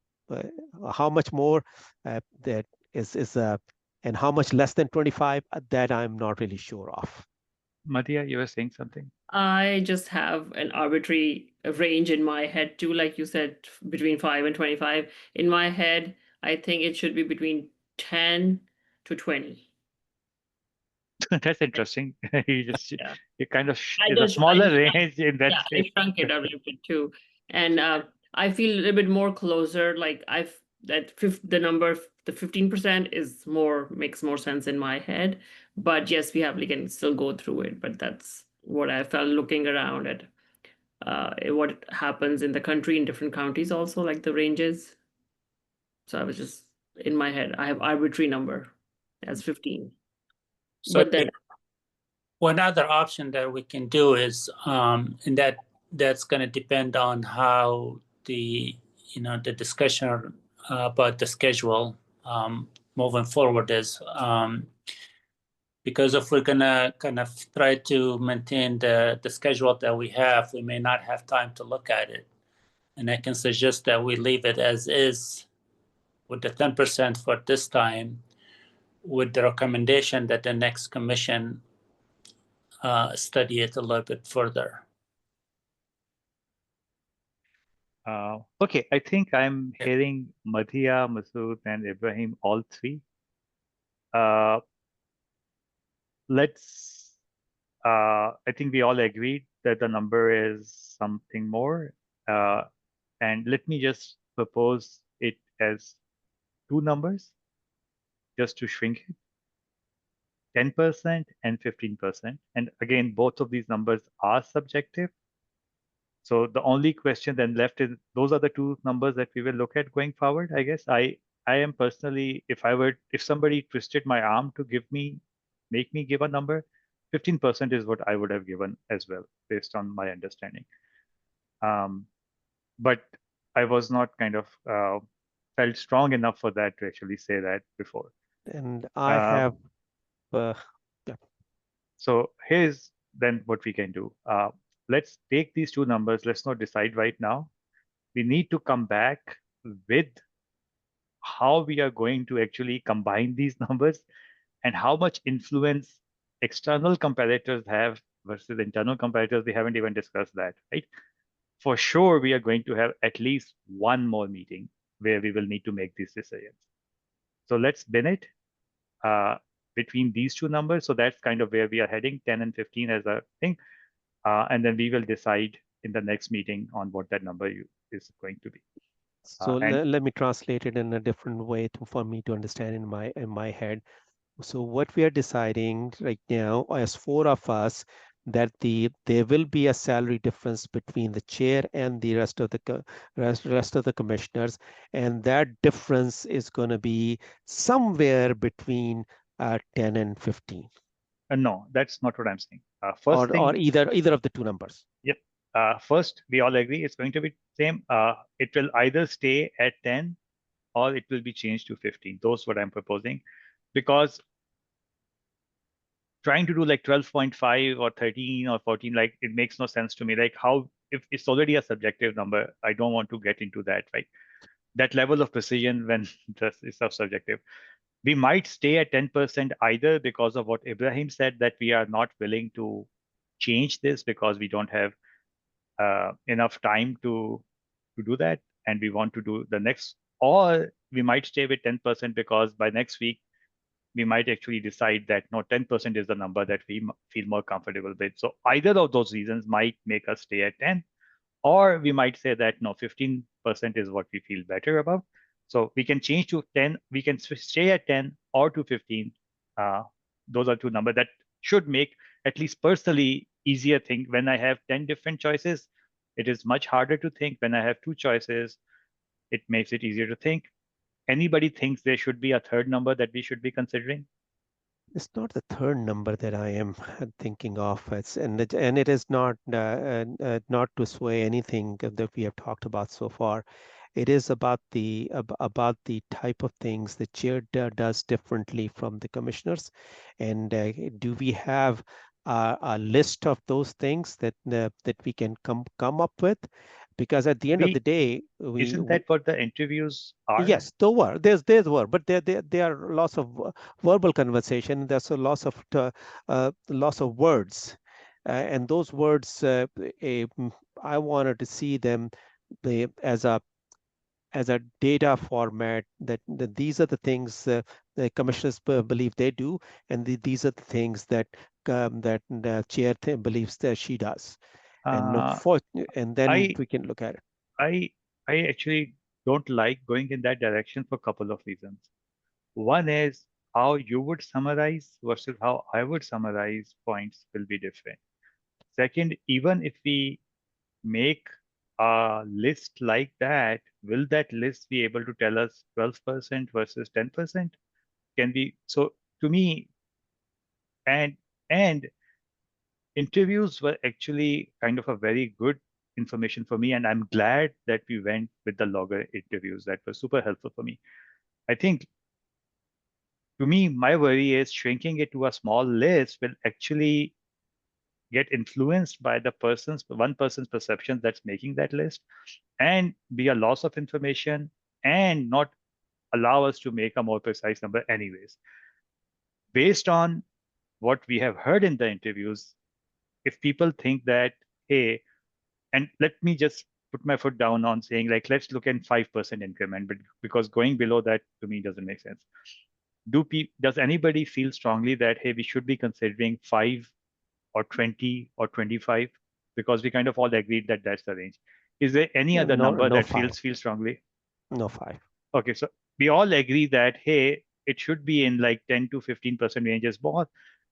how much more that is and how much less than 25, that I'm not really sure of.
Madhya, you were saying something?
I just have an arbitrary range in my head too, like you said, between 5 and 25. In my head, I think it should be between 10 to 20.
That's interesting. You kind of
I
is a smaller range in that
I
case.
shrunk it a little bit too. And I feel a little bit more closer, like the 15% is makes more sense in my head. But yes, we can still go through it, but that's what I felt looking around at what happens in the country in different counties also, like the ranges. So I was just in my head, I have arbitrary number as 15.
So
But then
one other option that we can do is, and that's going to depend on how the discussion about the schedule moving forward is. Because if we're gonna kind of try to maintain the schedule that we have, we may not have time to look at it. And I can suggest that we leave it as is with the 10% for this time, with the recommendation that the next commission study it a little bit further.
Okay, I think I'm hearing Madhya, Masood, and Ibrahim, all three. I think we all agreed that the number is something more. And let me just propose it as two numbers just to shrink it, 10% and 15%. And again, both of these numbers are subjective. So the only question then left is, those are the two numbers that we will look at going forward. I guess I am personally, if somebody twisted my arm to make me give a number, 15% is what I would have given as well, based on my understanding. But I was not kind of felt strong enough for that to actually say that before.
And I have, yeah.
So here's then what we can do. Let's take these two numbers. Let's not decide right now. We need to come back with how we are going to actually combine these numbers and how much influence external comparators have versus internal comparators. We haven't even discussed that, right? For sure, we are going to have at least one more meeting where we will need to make these decisions. So let's bin it between these two numbers. So that's kind of where we are heading, 10 and 15 as a thing. And then we will decide in the next meeting on what that number is going to be.
So let me translate it in a different way for me to understand in my head. So what we are deciding right now, as four of us, that there will be a salary difference between the chair and the rest of the commissioners, and that difference is going to be somewhere between 10 and 15.
No, that's not what I'm saying.
Or either of the two numbers.
Yep. First, we all agree it's going to be same. It will either stay at 10 or it will be changed to 15. Those what I'm proposing, because trying to do like 12.5 or 13 or 14, like it makes no sense to me. Like how, if it's already a subjective number, I don't want to get into that, right? That level of precision when it's subjective. We might stay at 10% either because of what Ibrahim said, that we are not willing to change this because we don't have enough time to do that, and we want to do the next, or we might stay with 10% because by next week we might actually decide that no, 10% is the number that we feel more comfortable with. So either of those reasons might make us stay at 10, or we might say that no, 15% is what we feel better about. So we can change to 10, we can stay at 10 or to 15. Those are two numbers that should make, at least personally, easier think. When I have 10 different choices, it is much harder to think. When I have two choices, it makes it easier to think. Anybody thinks there should be a third number that we should be considering?
It's not the third number that I am thinking of. And it is not not to sway anything that we have talked about so far. It is about the type of things the chair does differently from the commissioners. And do we have a list of those things that we can come up with? Because at the end of the day,
isn't that what the interviews are?
Yes, there's were, but there are lots of verbal conversation. There's a loss of words, and those words, I wanted to see them as a data format, that these are the things the commissioners believe they do, and these are the things that the chair believes that she does, and then we can look at it.
I actually don't like going in that direction for a couple of reasons. One is how you would summarize versus how I would summarize points will be different. Second, even if we make a list like that, will that list be able to tell us 12% versus 10%? Can be, so to me, and interviews were actually kind of a very good information for me, and I'm glad that we went with the logger interviews. That was super helpful for me. I think, to me, my worry is shrinking it to a small list will actually get influenced by one person's perception that's making that list, and be a loss of information and not allow us to make a more precise number anyways. Based on what we have heard in the interviews, if people think that, hey, and let me just put my foot down on saying, like, let's look at 5% increment, but because going below that to me doesn't make sense. Does anybody feel strongly that, hey, we should be considering 5 or 20 or 25? because we kind of all agreed that that's the range. Is there any other number
no
that
5.
feels strongly?
No 5.
Okay, so we all agree that, hey, it should be in like 10 to 15% ranges more.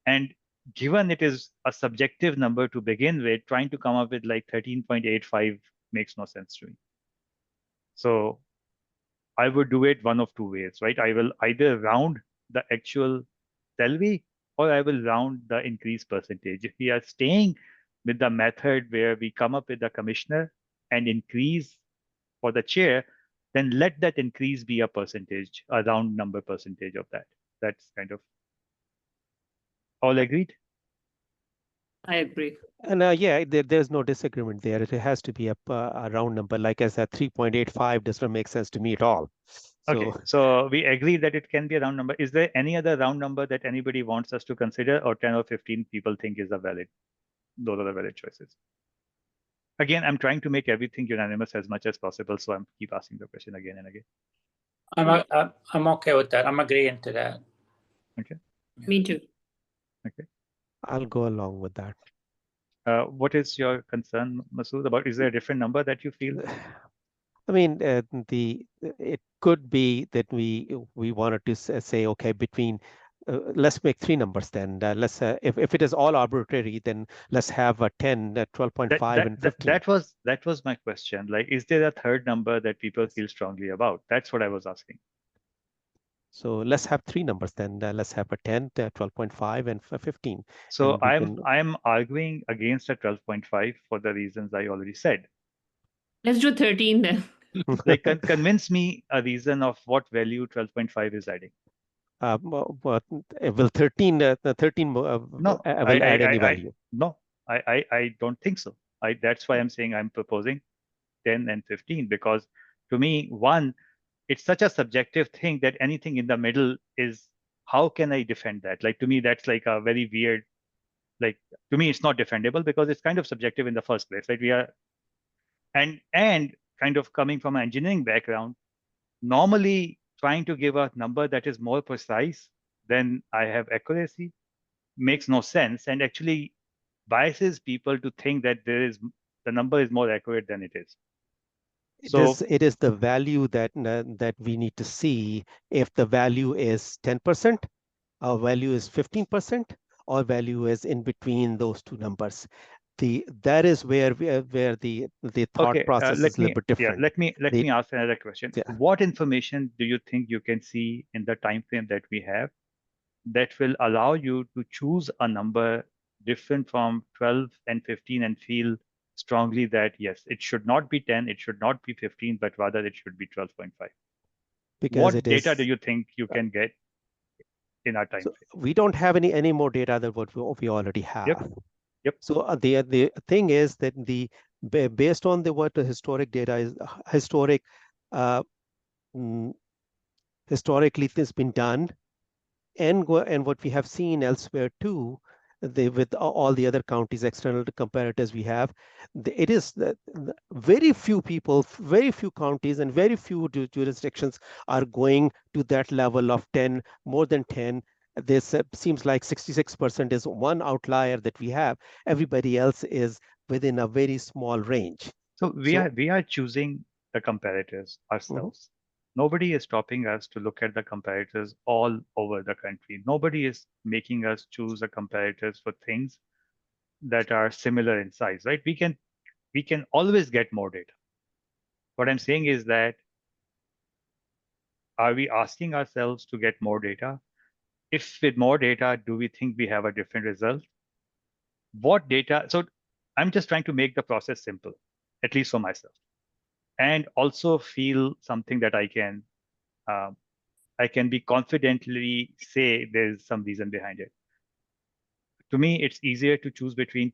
And given it is a subjective number to begin with, trying to come up with like 13.85 makes no sense to me. So I would do it one of two ways, right? I will either round the actual salary or I will round the increase percentage. If we are staying with the method where we come up with the commissioner and increase for the chair, then let that increase be a percentage, a round number percentage of that. That's kind of all agreed.
I agree.
And yeah, there's no disagreement there. It has to be a round number. Like I said, 3.85 does not make sense to me at all. So,
Okay, so we agree that it can be a round number. Is there any other round number that anybody wants us to consider, or 10 or 15 people think is a valid? Those are the valid choices. Again, I'm trying to make everything unanimous as much as possible, so I'm keep asking the question again and again.
I'm okay with that. I'm agreeing to that.
Okay.
Me too.
Okay.
I'll go along with that.
What is your concern, Masood, about? Is there a different number that you feel?
I mean, it could be that we wanted to say, okay, between let's make 3 numbers then. Let's if it is all arbitrary, then let's have a 10, 12.5, and 15.
That was my question. Like, is there a third number that people feel strongly about? That's what I was asking.
So let's have 3 numbers then. Let's have a 10, 12.5, and 15.
So
And
I'm arguing against a 12.5 for the reasons I already said.
Let's do 13 then.
Like, convince me a reason of what value 12.5 is adding.
But will 13
No,
will add any value?
No, I don't think so. That's why I'm saying I'm proposing 10 and 15, because to me, one, it's such a subjective thing that anything in the middle is, how can I defend that? Like, to me, that's like a very weird, like, to me, it's not defendable because it's kind of subjective in the first place. Like, we are, and kind of coming from an engineering background, normally trying to give a number that is more precise than I have accuracy makes no sense, and actually biases people to think that the number is more accurate than it is. So
It is the value that we need to see. If the value is 10%, our value is 15%, or value is in between those two numbers. That is where the thought process is a little bit different.
Yeah, let me ask another question.
Yeah.
What information do you think you can see in the time frame that we have that will allow you to choose a number different from 12 and 15 and feel strongly that, yes, it should not be 10, it should not be 15, but rather it should be 12.5?
Because
what data do you think you can get in our time frame?
We don't have any more data than what we already have.
Yep.
So the thing is that based on what the historic data is, historically it's been done, and what we have seen elsewhere too, with all the other counties, external comparators we have, it is very few people, very few counties, and very few jurisdictions are going to that level of 10, more than 10. This seems like 66% is one outlier that we have. Everybody else is within a very small range.
So we are choosing the comparators ourselves. Nobody is stopping us to look at the comparators all over the country. Nobody is making us choose the comparators for things that are similar in size, right? We can always get more data. What I'm saying is that, are we asking ourselves to get more data? If with more data, do we think we have a different result? What data? So I'm just trying to make the process simple, at least for myself, and also feel something that I can be confidently say there's some reason behind it. To me, it's easier to choose between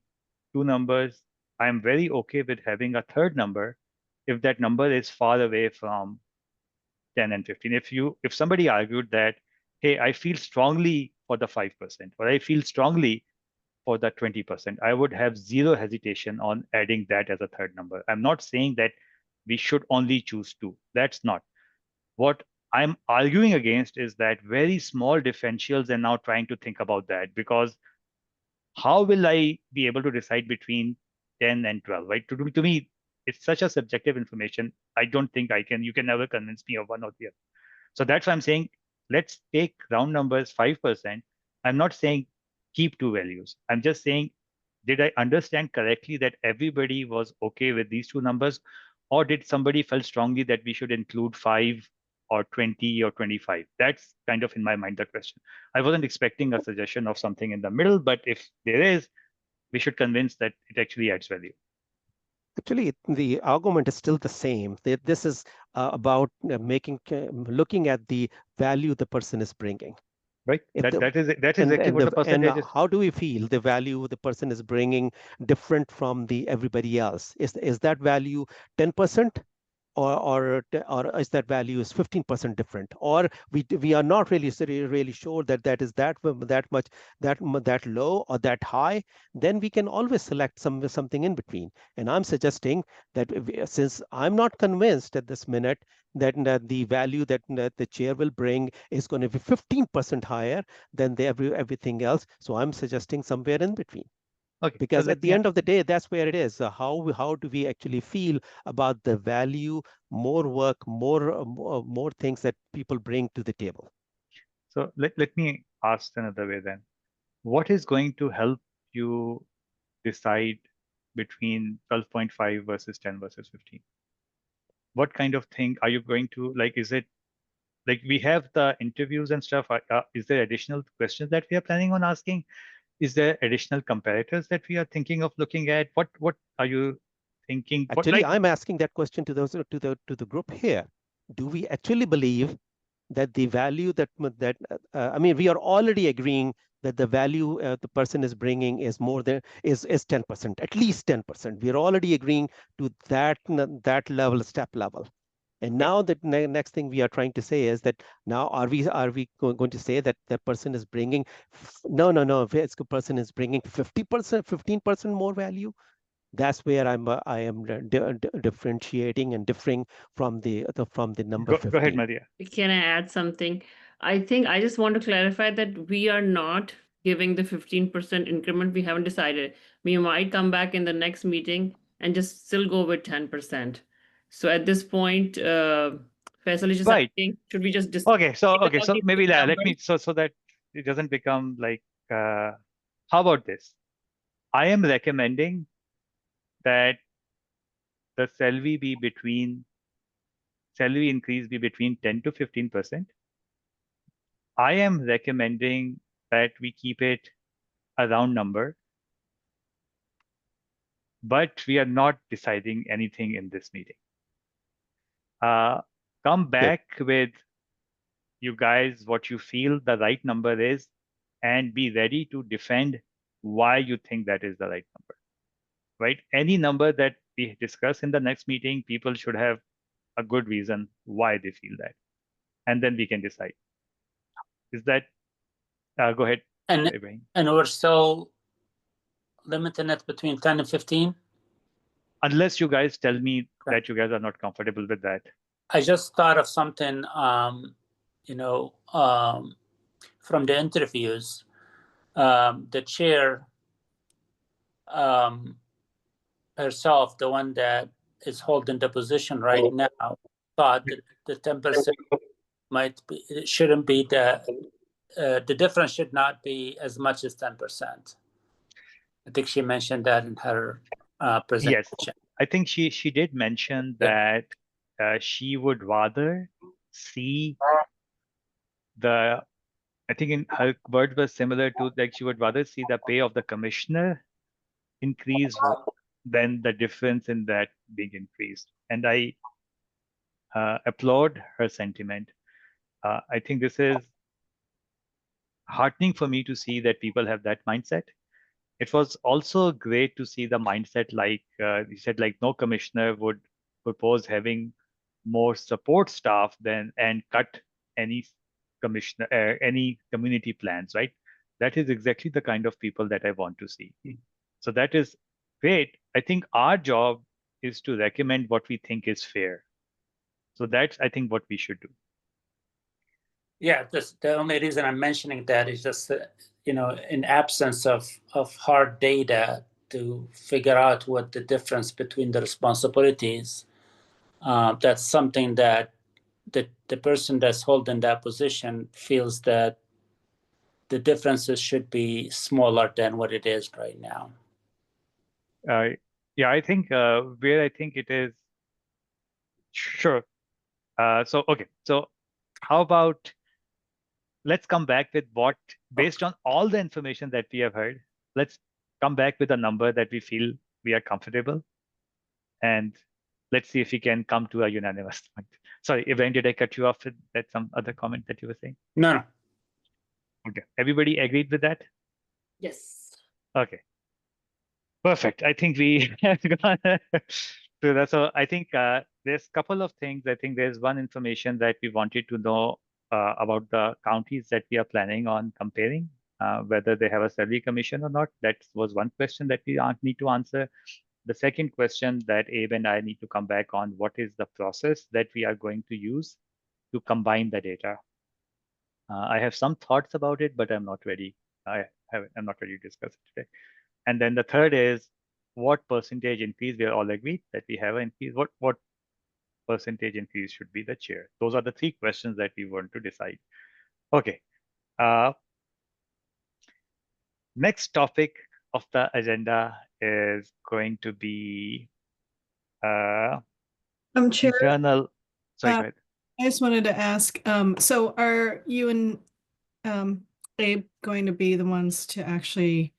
two numbers. I'm very okay with having a third number if that number is far away from 10 and 15. If somebody argued that, hey, I feel strongly for the 5%, or I feel strongly for the 20%, I would have zero hesitation on adding that as a third number. I'm not saying that we should only choose two. That's not. What I'm arguing against is that very small differentials and now trying to think about that, because how will I be able to decide between 10 and 12, right? To me, it's such a subjective information. I don't think you can never convince me of one or the other. So that's why I'm saying, let's take round numbers 5%. I'm not saying keep two values. I'm just saying, did I understand correctly that everybody was okay with these two numbers? Or did somebody felt strongly that we should include 5 or 20 or 25? That's kind of in my mind the question. I wasn't expecting a suggestion of something in the middle, but if there is, we should convince that it actually adds value.
Actually, the argument is still the same. This is about looking at the value the person is bringing.
Right. That is exactly what the percentage is.
How do we feel the value the person is bringing different from the everybody else? Is that value 10%? Or is that value is 15% different, or we are not really sure that is that much that low or that high, then we can always select something in between. And I'm suggesting that since I'm not convinced at this minute that the value that the chair will bring is going to be 15% higher than everything else, so I'm suggesting somewhere in between.
Okay,
because at the end of the day, that's where it is. How do we actually feel about the value, more work, more things that people bring to the table?
So let me ask another way then. What is going to help you decide between 12.5 versus 10 versus 15? What kind of thing are you going to, like, is it, like we have the interviews and stuff, is there additional questions that we are planning on asking? Is there additional comparators that we are thinking of looking at? What are you thinking?
Actually, I'm asking that question to the group here. Do we actually believe that the value I mean, we are already agreeing that the value the person is bringing is more than is 10%, at least 10%. We are already agreeing to that level, step level. And now the next thing we are trying to say is that now are we going to say that the person is bringing no, this person is bringing 50%, 15% more value? That's where I am differentiating and differing from the number 15.
Go ahead, Maria.
Can I add something? I think I just want to clarify that we are not giving the 15% increment. We haven't decided. We might come back in the next meeting and just still go with 10%. So at this point, Faisal is just asking, should we just
Okay, so maybe let me so that it doesn't become like how about this? I am recommending that the salary increase be between 10 to 15%. I am recommending that we keep it a round number, but we are not deciding anything in this meeting. Come back with you guys what you feel the right number is, and be ready to defend why you think that is the right number. Right? Any number that we discuss in the next meeting, people should have a good reason why they feel that, and then we can decide. Is that go ahead, Ibrahim.
And we're still limiting it between 10 and 15?
Unless you guys tell me that you guys are not comfortable with that.
I just thought of something, from the interviews. The chair herself, the one that is holding the position right now, thought that the 10% it shouldn't be the difference should not be as much as 10%. I think she mentioned that in her presentation.
Yes, I think she did mention that she would rather see I think in her word was similar to, like, she would rather see the pay of the commissioner increase than the difference in that being increased. And I applaud her sentiment. I think this is heartening for me to see that people have that mindset. It was also great to see the mindset, like he said, like no commissioner would propose having more support staff and cut any any community plans, right? That is exactly the kind of people that I want to see. So that is great. I think our job is to recommend what we think is fair. So that's, I think, what we should do.
Yeah, the only reason I'm mentioning that is just, in absence of hard data, to figure out what the difference between the responsibilities. That's something that the person that's holding that position feels that the differences should be smaller than what it is right now.
Yeah, I think where I think it is, sure. Okay, so how about let's come back with what, based on all the information that we have heard, let's come back with a number that we feel we are comfortable, and let's see if we can come to a unanimous point. Sorry, Evan, did I cut you off with that some other comment that you were saying?
No.
Okay, everybody agreed with that?
Yes.
Okay, perfect. I think we so that's all. I think there's a couple of things. I think there's one information that we wanted to know about the counties that we are planning on comparing, whether they have a salary commission or not. That was one question that we need to answer. The second question that Abe and I need to come back on, what is the process that we are going to use to combine the data? I have some thoughts about it, but I'm not ready. I'm not ready to discuss it today. And then the third is what percentage increase. We are all agreed that we have an increase. What percentage increase should be the chair? Those are the three questions that we want to decide. Okay. Next topic of the agenda is going to be
Chair,
internal. Sorry, go ahead.
I just wanted to ask, so are you and Abe going to be the ones to actually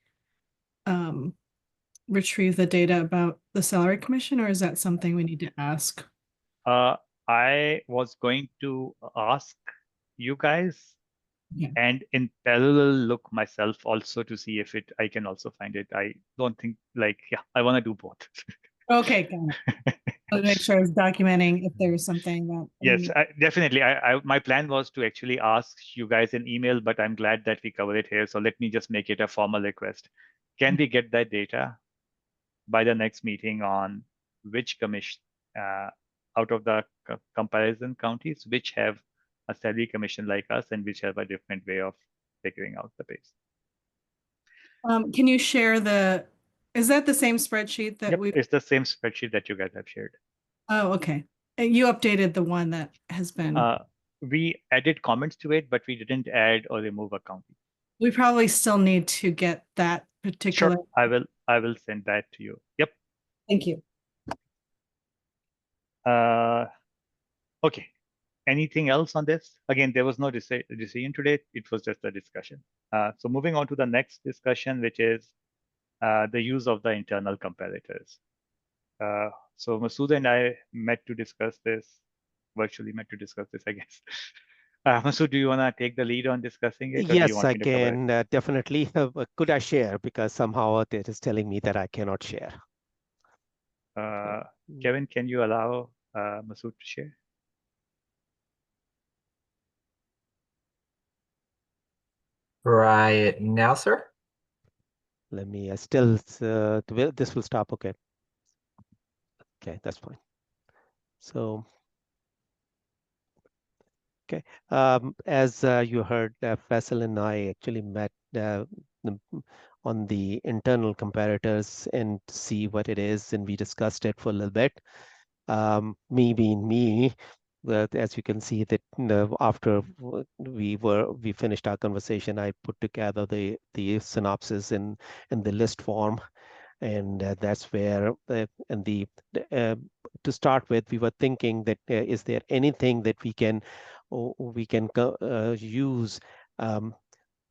retrieve the data about the salary commission, or is that something we need to ask?
I was going to ask you guys,
Yeah.
and in parallel look myself also to see if I can also find it. I don't think I want to do both.
Okay, got it. I want to make sure I was documenting if there's something that.
Yes, definitely. My plan was to actually ask you guys an email, but I'm glad that we covered it here. So let me just make it a formal request. Can we get that data by the next meeting on which commission out of the comparison counties, which have a salary commission like us and which have a different way of figuring out the base?
Can you share is that the same spreadsheet that
Yep, it's the same spreadsheet that you guys have shared.
Oh, okay. You updated the one that has been.
We added comments to it, but we didn't add or remove a county.
We probably still need to get that particular.
Sure, I will send that to you. Yep.
Thank you.
Okay. Anything else on this? Again, there was no decision today. It was just a discussion. So moving on to the next discussion, which is the use of the internal comparators. So Masood and I virtually met to discuss this, I guess. Masood, do you want to take the lead on discussing it?
Yes, I can, definitely. Could I share? Because somehow it is telling me that I cannot share.
Kevin, can you allow Masood to share?
Right now, sir?
Let me this will stop. Okay. Okay, that's fine. So, okay. As you heard, Faisal and I actually met on the internal comparators and see what it is, and we discussed it for a little bit. Me being me, as you can see that after we finished our conversation, I put together the synopsis in the list form, and that's where to start with, we were thinking that is there anything that we can use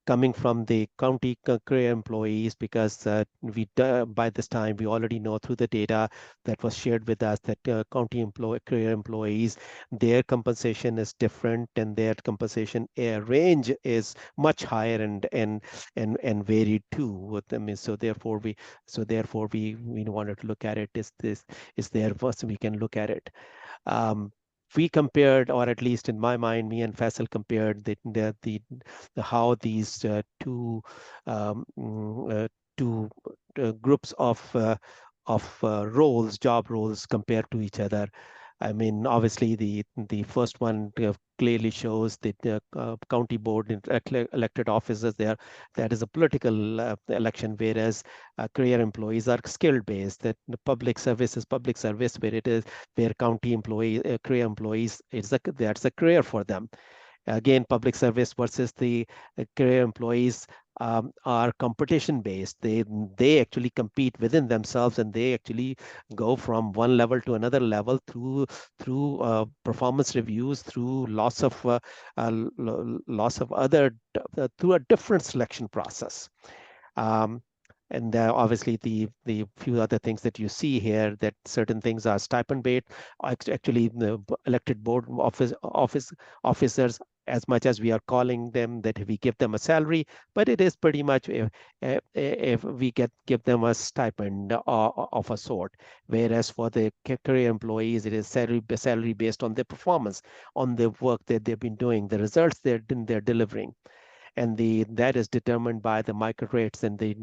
coming from the county career employees, because by this time we already know through the data that was shared with us that county career employees, their compensation is different, and their compensation range is much higher and varied too. I mean, so therefore we wanted to look at it. Is there first we can look at it. We compared, or at least in my mind, me and Faisal compared how these two groups of job roles compare to each other. I mean, obviously, the first one clearly shows that the county board elected officers there, that is a political election, whereas career employees are skill based. That the public service is public service, where county employee career employees, that's a career for them. Again, public service versus the career employees are competition based. They actually compete within themselves, and they actually go from one level to another level through performance reviews, through lots of other through a different selection process. And obviously the few other things that you see here, that certain things are stipend based. Actually, the elected board officers, as much as we are calling them that we give them a salary, but it is pretty much if we give them a stipend of a sort. Whereas for the career employees, it is salary based on their performance, on the work that they've been doing, the results they're delivering. And that is determined by the micro rates and the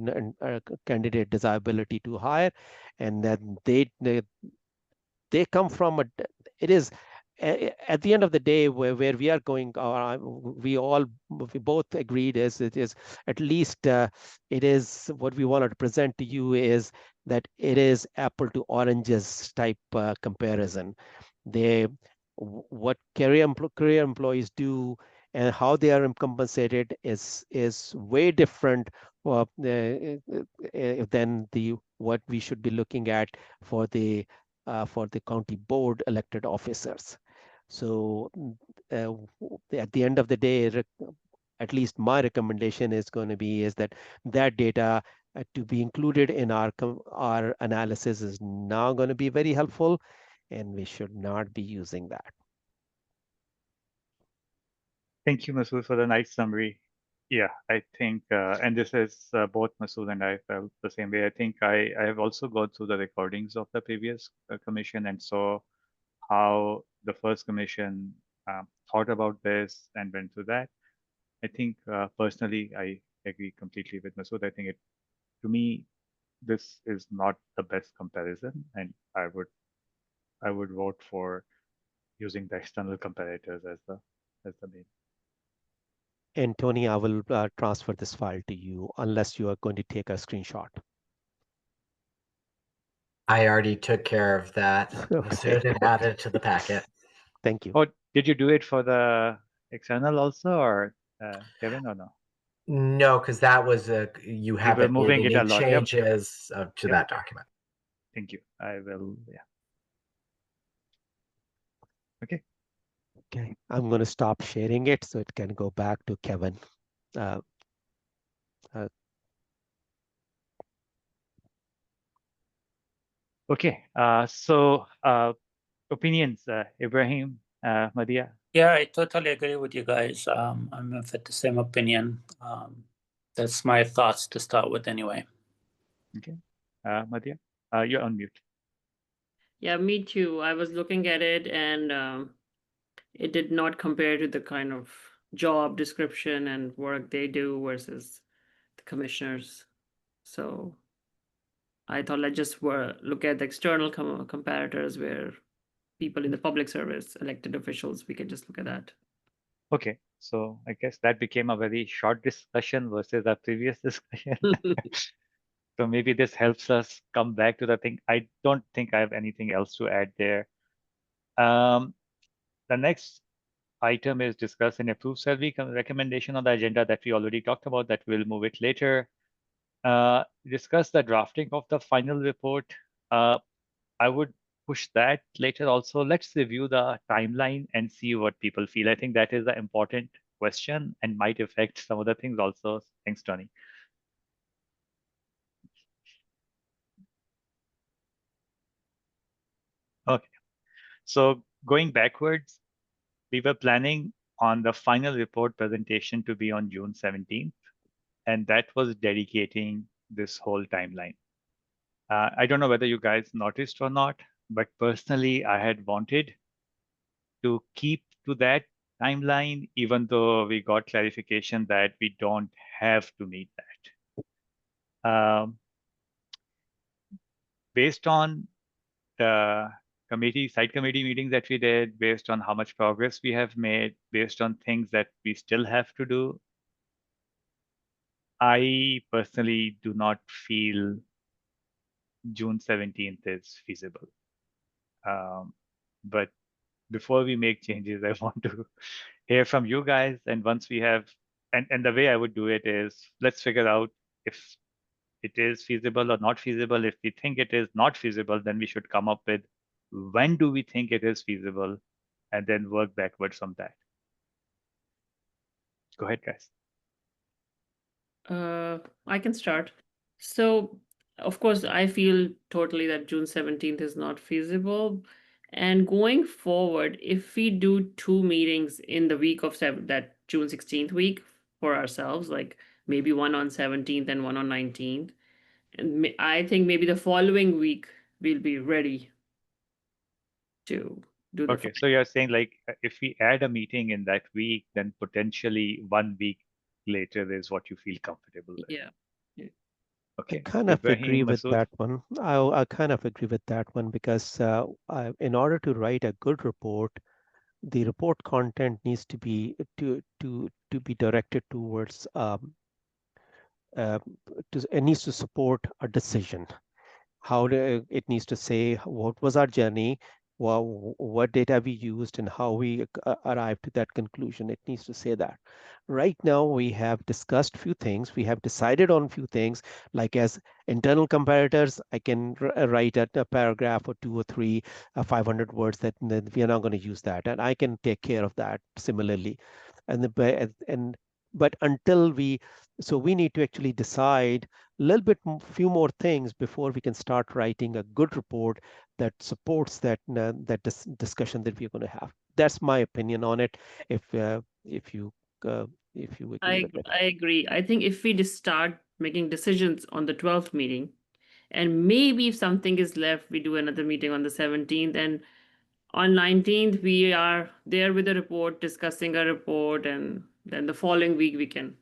candidate desirability to hire, and then they come from it is at the end of the day where we are going. We both agreed is it is at least it is what we wanted to present to you is that it is apple to oranges type comparison. What career employees do and how they are compensated is way different than what we should be looking at for the county board elected officers. So at the end of the day, at least my recommendation is going to be is that data to be included in our analysis is now going to be very helpful, and we should not be using that.
Thank you, Masood, for the nice summary. Yeah, I think, and this is both Masood and I felt the same way. I think I have also gone through the recordings of the previous commission and saw how the first commission thought about this and went through that. I think personally, I agree completely with Masood. I think to me, this is not the best comparison, and I would vote for using the external comparators as the main.
And Tony, I will transfer this file to you unless you are going to take a screenshot.
I already took care of that.
Okay.
And added it to the packet.
Thank you.
Oh, did you do it for the external also, or Kevin, or no?
No, because that was you haven't made
moving
any
it a lot.
changes to
Yep.
that document.
Thank you. I will. Yeah. Okay.
Okay, I'm going to stop sharing it so it can go back to Kevin.
Okay. So opinions, Ibrahim, Madia.
Yeah, I totally agree with you guys. I'm of the same opinion. That's my thoughts to start with anyway.
Okay. Madia, you're on mute.
Yeah, me too. I was looking at it and it did not compare to the kind of job description and work they do versus the commissioners. So I thought let's just look at the external comparators where people in the public service, elected officials, we can just look at that.
Okay. So I guess that became a very short discussion versus our previous discussion. So maybe this helps us come back to the thing. I don't think I have anything else to add there. The next item is discuss and approve survey recommendation on the agenda that we already talked about, that we'll move it later. Discuss the drafting of the final report. I would push that later also. Let's review the timeline and see what people feel. I think that is the important question and might affect some other things also. Thanks, Tony. Okay, so going backwards, we were planning on the final report presentation to be on June 17th, and that was dedicating this whole timeline. I don't know whether you guys noticed or not, but personally, I had wanted to keep to that timeline, even though we got clarification that we don't have to meet that. Based on the side committee meetings that we did, based on how much progress we have made, based on things that we still have to do, I personally do not feel June 17th is feasible. But before we make changes, I want to hear from you guys. And once we have, and the way I would do it is, let's figure out if it is feasible or not feasible. If we think it is not feasible, then we should come up with when do we think it is feasible, and then work backwards from that. Go ahead, guys.
I can start. So, of course, I feel totally that June 17th is not feasible. And going forward, if we do 2 meetings in the week of that June 16th week for ourselves, like maybe one on 17th and one on 19th, and I think maybe the following week we'll be ready to do the.
Okay, so you're saying like if we add a meeting in that week, then potentially 1 week later is what you feel comfortable with.
Yeah.
Okay.
I kind of agree
Ibrahim,
with
Masood?
that one. I kind of agree with that one because in order to write a good report, the report content needs to be be directed towards it needs to support a decision. It needs to say what was our journey, what data we used, and how we arrived to that conclusion. It needs to say that. Right now, we have discussed few things. We have decided on few things, like as internal comparators, I can write a paragraph or 2 or 3, 500 words that we are not going to use that, and I can take care of that similarly. But until so we need to actually decide a little bit few more things before we can start writing a good report that supports that discussion that we're going to have. That's my opinion on it. If you agree with it.
I agree. I think if we just start making decisions on the 12th meeting, and maybe if something is left, we do another meeting on the 17th, and on 19th we are there with a report, discussing a report, and then the following week we can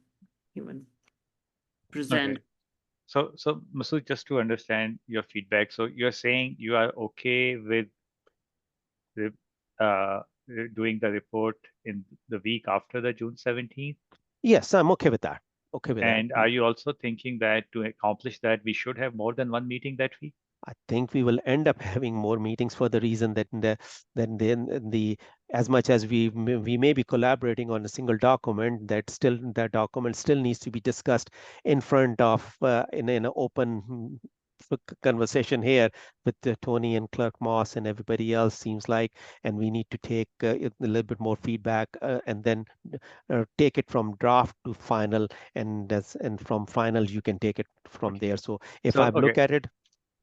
even present.
Okay. So Masood, just to understand your feedback, so you're saying you are okay with doing the report in the week after the June 17th?
Yes, I'm okay with that. Okay with that.
And are you also thinking that to accomplish that, we should have more than 1 meeting that week?
I think we will end up having more meetings for the reason that as much as we may be collaborating on a single document, that document still needs to be discussed in front of in an open conversation here with Tony and Clerk Moss and everybody else, seems like, and we need to take a little bit more feedback and then take it from draft to final, and from final you can take it from there. So if I look at it,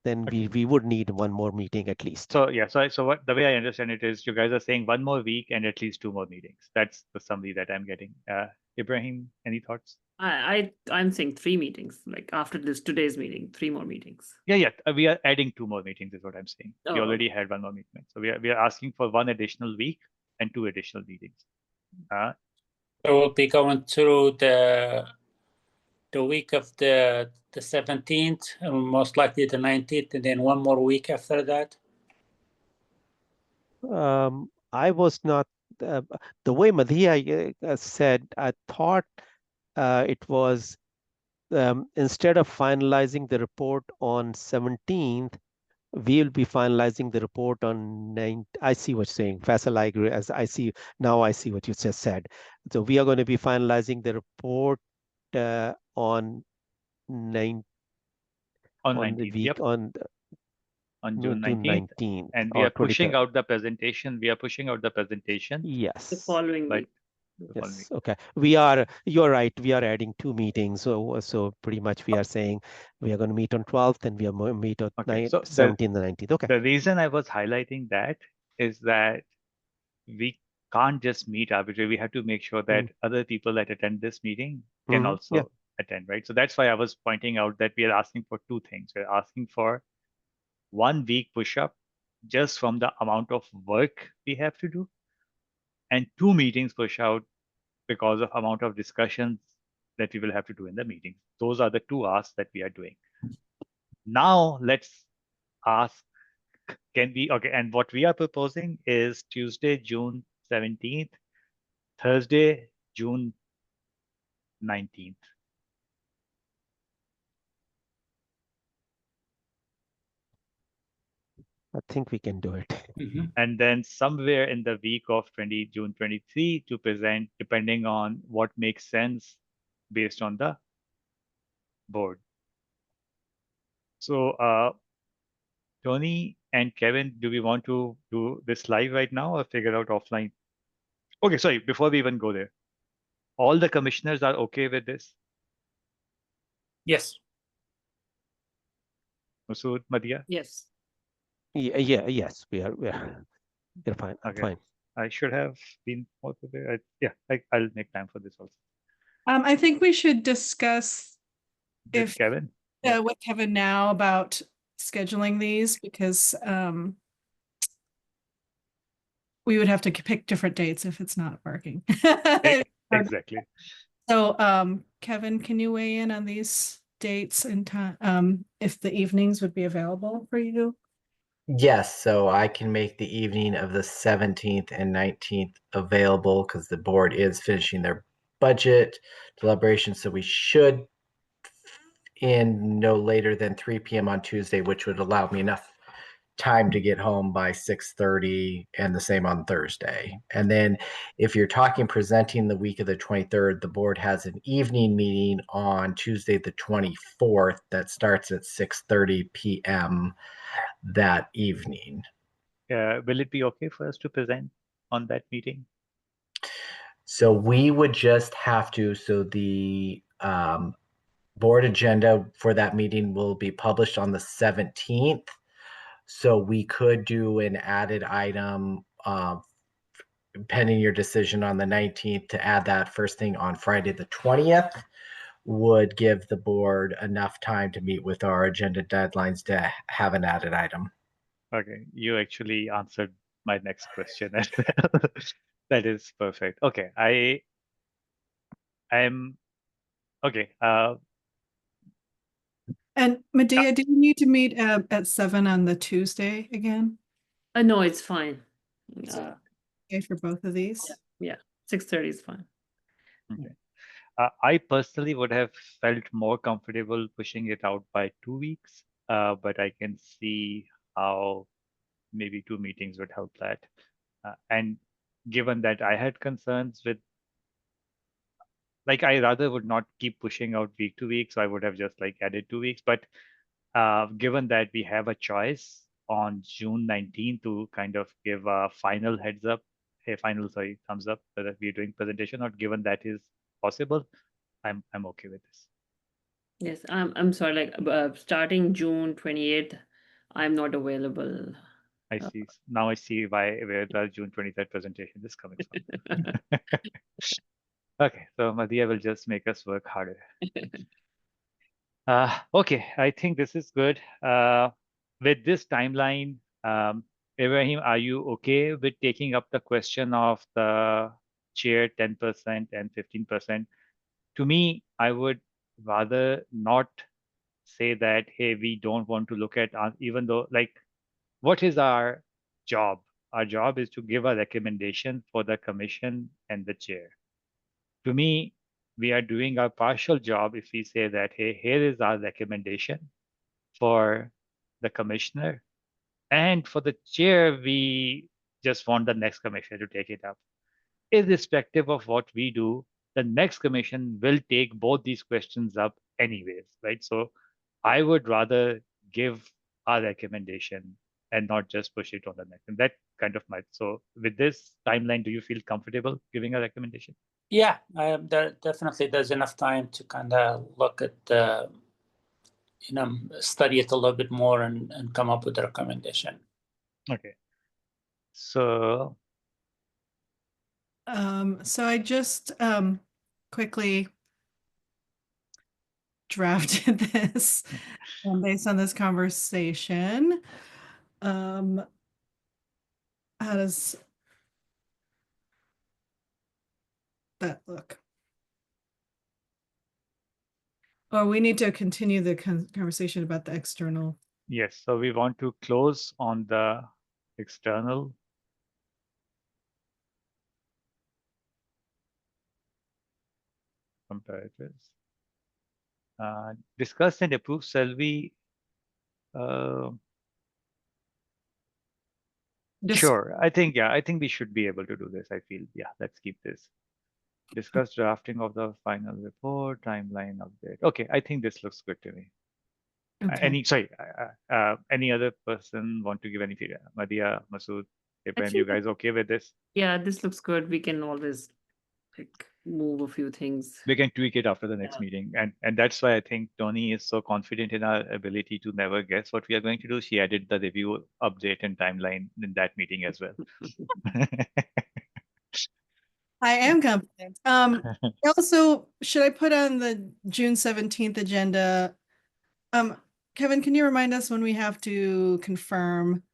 then we would need 1 more meeting at least.
So yeah, so what the way I understand it is, you guys are saying 1 more week and at least 2 more meetings. That's the summary that I'm getting. Ibrahim, any thoughts?
I'm saying 3 meetings, like after today's meeting, 3 more meetings.
Yeah. We are adding 2 more meetings is what I'm saying.
Oh.
We already had 1 more meeting. So we are asking for 1 additional week and 2 additional meetings.
So we'll be going through the week of the 17th, and most likely the 19th, and then 1 more week after that.
I was not the way Madhya said. I thought it was instead of finalizing the report on 17th, we will be finalizing the report on 9th. I see what you're saying, Faisal. I agree. As I see now, I see what you just said. So we are going to be finalizing the report on 9th.
On
the
19th,
week
yep.
on
June 19th. And we are pushing out the presentation.
Yes.
The following week.
Yes. Okay. You're right. We are adding 2 meetings. So pretty much we are saying we are going to meet on 12th and we are going to meet on 17th and 19th. Okay.
The reason I was highlighting that is that we can't just meet arbitrarily. We have to make sure that other people that attend this meeting can also attend, right? So that's why I was pointing out that we are asking for 2 things. We're asking for 1 week push-up just from the amount of work we have to do, and 2 meetings push out because of amount of discussions that we will have to do in the meeting. Those are the 2 asks that we are doing. Now let's ask can we, okay, and what we are proposing is Tuesday, June 17th, Thursday, June 19th.
I think we can do it.
Mhm.
And then somewhere in the week of June 23 to present, depending on what makes sense based on the board. So Tony and Kevin, do we want to do this live right now or figure out offline? Okay, sorry, before we even go there, all the commissioners are okay with this?
Yes.
Masood, Madhya?
Yes.
Yes, we're fine. I'm
Okay.
fine.
I should have been more prepared. Yeah, I'll make time for this also.
I think we should discuss
With
if
Kevin? Yeah.
with Kevin now about scheduling these, because we would have to pick different dates if it's not working.
Exactly.
So Kevin, can you weigh in on these dates and time, if the evenings would be available for you?
Yes, so I can make the evening of the 17th and 19th available because the board is finishing their budget deliberation. So we should end no later than 3 p.m. on Tuesday, which would allow me enough time to get home by 6:30, and the same on Thursday. And then if you're talking presenting the week of the 23rd, the board has an evening meeting on Tuesday the 24th that starts at 6:30 p.m. that evening.
Will it be okay for us to present on that meeting?
So we would just have to, so the board agenda for that meeting will be published on the 17th. So we could do an added item pending your decision on the 19th to add that first thing on Friday the 20th would give the board enough time to meet with our agenda deadlines to have an added item.
Okay, you actually answered my next question as well. That is perfect. Okay, I'm okay.
And Medea, do you need to meet at 7 on the Tuesday again?
No, it's fine.
Okay, for both of these?
Yeah, 6:30 is fine.
Okay. I personally would have felt more comfortable pushing it out by 2 weeks, but I can see how maybe 2 meetings would help that. And given that I had concerns with, like, I rather would not keep pushing out week to week, so I would have just like added 2 weeks. But given that we have a choice on June 19th to kind of give a final heads up, thumbs up whether we're doing presentation, or given that is possible, I'm okay with this.
Yes, I'm sorry, like starting June 28th, I'm not available.
I see. Now I see where the June 23rd presentation is coming from. Okay, so Madhya will just make us work harder. Okay, I think this is good. With this timeline, Ibrahim, are you okay with taking up the question of the chair 10% and 15%? To me, I would rather not say that, hey, we don't want to look at, even though, like, what is our job? Our job is to give a recommendation for the commission and the chair. To me, we are doing our partial job if we say that, hey, here is our recommendation for the commissioner, and for the chair, we just want the next commissioner to take it up. Irrespective of what we do, the next commission will take both these questions up anyways, right? So I would rather give our recommendation and not just push it on the next. And that kind of might. So with this timeline, do you feel comfortable giving a recommendation?
Yeah, there definitely there's enough time to kind of look at the, study it a little bit more and come up with a recommendation.
Okay. So
So I just quickly drafted this based on this conversation. How does that look? Or we need to continue the conversation about the external
Yes, so we want to close on the external comparators. Discuss and approve salary. Sure, I think we should be able to do this. I feel, yeah, let's keep this. Discuss drafting of the final report, timeline update. Okay, I think this looks good to me.
Okay.
Any other person want to give any feedback? Madia, Masood, Ibrahim, you
Actually,
guys okay with this?
yeah, this looks good. We can always like move a few things.
We can tweak it after the next
Yeah.
meeting. And that's why I think Tony is so confident in our ability to never guess what we are going to do. She added the review update and timeline in that meeting as well.
I am confident. Also, should I put on the June 17th agenda? Kevin, can you remind us when we have to confirm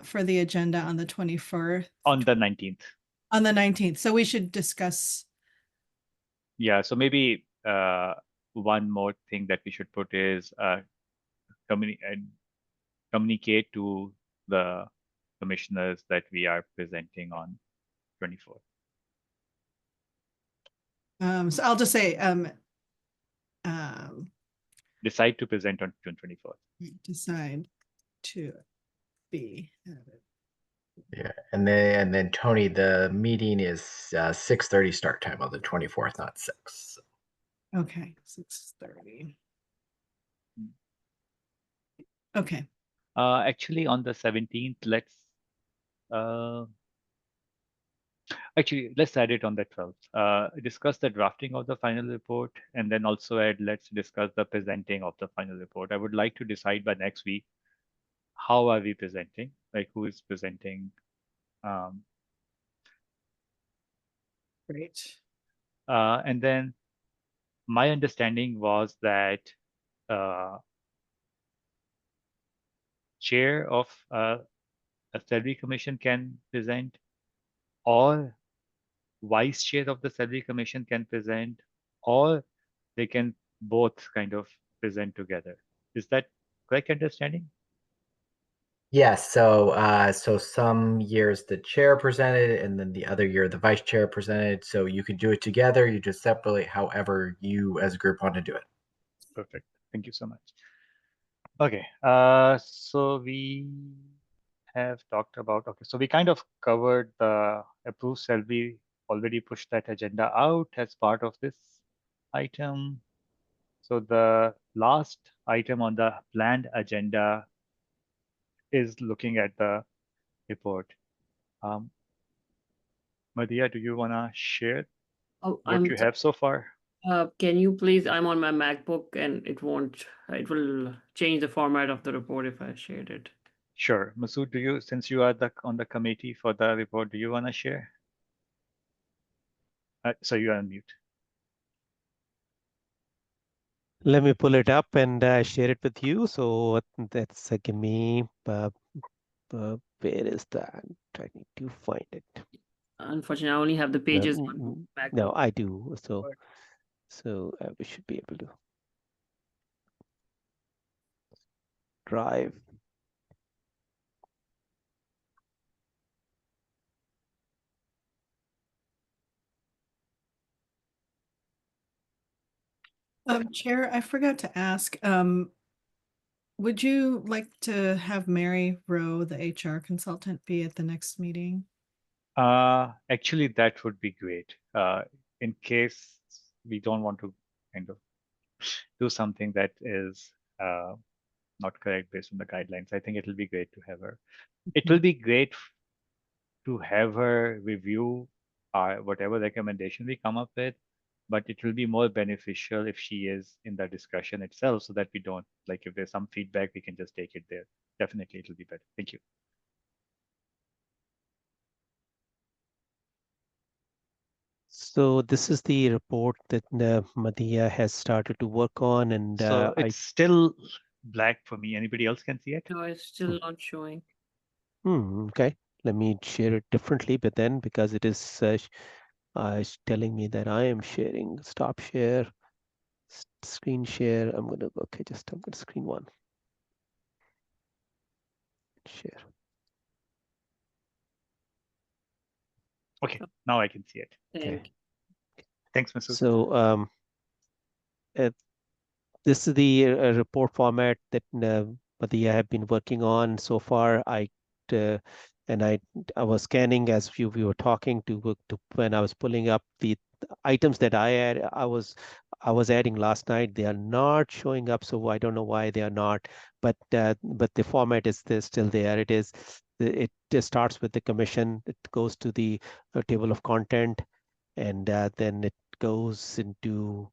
for the agenda on the 24th?
On the 19th.
On the 19th. So we should discuss.
Yeah, so maybe one more thing that we should put is communicate to the commissioners that we are presenting on 24th.
So I'll just say
Decide to present on June 24th.
decide to be added.
Yeah, and then Tony, the meeting is 6:30 start time on the 24th, not 6.
Okay, 6:30. Okay.
Actually, on the 17th, let's add it on the 12th. Discuss the drafting of the final report, and then also add let's discuss the presenting of the final report. I would like to decide by next week how are we presenting, like who is presenting.
Great.
And then my understanding was that chair of a salary commission can present, or vice chair of the salary commission can present, or they can both kind of present together. Is that correct understanding?
Yes, so some years the chair presented, and then the other year the vice chair presented. So you could do it together. You just separate however you as a group want to do it.
Perfect. Thank you so much. Okay, so we have talked about, okay, so we kind of covered the approved salary, already pushed that agenda out as part of this item. So the last item on the planned agenda is looking at the report. Madia, do you want to share
Oh,
what you have so far?
Can you please? I'm on my MacBook, and it won't. It will change the format of the report if I shared it.
Sure. Masood, do you, since you are on the committee for the report, do you want to share? So you are on mute.
Let me pull it up and share it with you. So that's give me, where is that? I need to find it.
Unfortunately, I only have the pages on MacBook.
No, I do. So we should be able to drive.
Chair, I forgot to ask, would you like to have Mary Rowe, the HR consultant, be at the next meeting?
Actually, that would be great. In case we don't want to kind of do something that is not correct based on the guidelines, I think it will be great to have her. It will be great to have her review whatever recommendation we come up with, but it will be more beneficial if she is in the discussion itself, so that we don't, like, if there's some feedback, we can just take it there. Definitely, it will be better. Thank you.
So this is the report that Madia has started to work on, and
so it's still black for me. Anybody else can see it?
No, it's still not showing.
Okay, let me share it differently, but then because it is telling me that I am sharing, stop share, screen share. I'm gonna screen one. share.
Okay, now I can see it.
Thank
Thanks, Masood.
So this is the report format that Madhya have been working on so far. And I was scanning as we were talking to when I was pulling up the items that I was adding last night. They are not showing up, so I don't know why they are not. But the format is still there. It just starts with the commission. It goes to the table of content, and then it goes into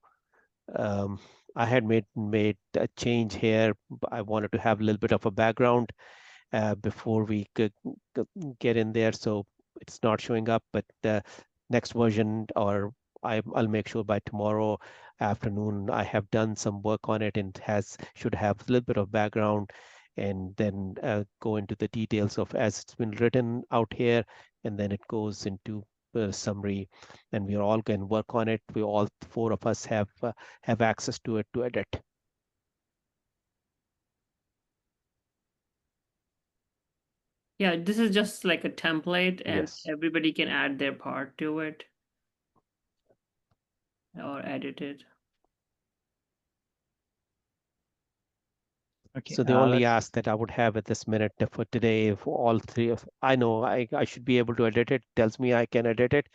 I had made a change here. I wanted to have a little bit of a background before we could get in there, so it's not showing up. But next version, or I'll make sure by tomorrow afternoon I have done some work on it and should have a little bit of background, and then go into the details of as it's been written out here, and then it goes into summary, and we all can work on it. We all four of us have access to it to edit.
Yeah, this is just like a template, and
Yes.
everybody can add their part to it or edit it.
Okay.
So the only ask that I would have at this minute for today for all three of, I know I should be able to edit it, tells me I can edit it,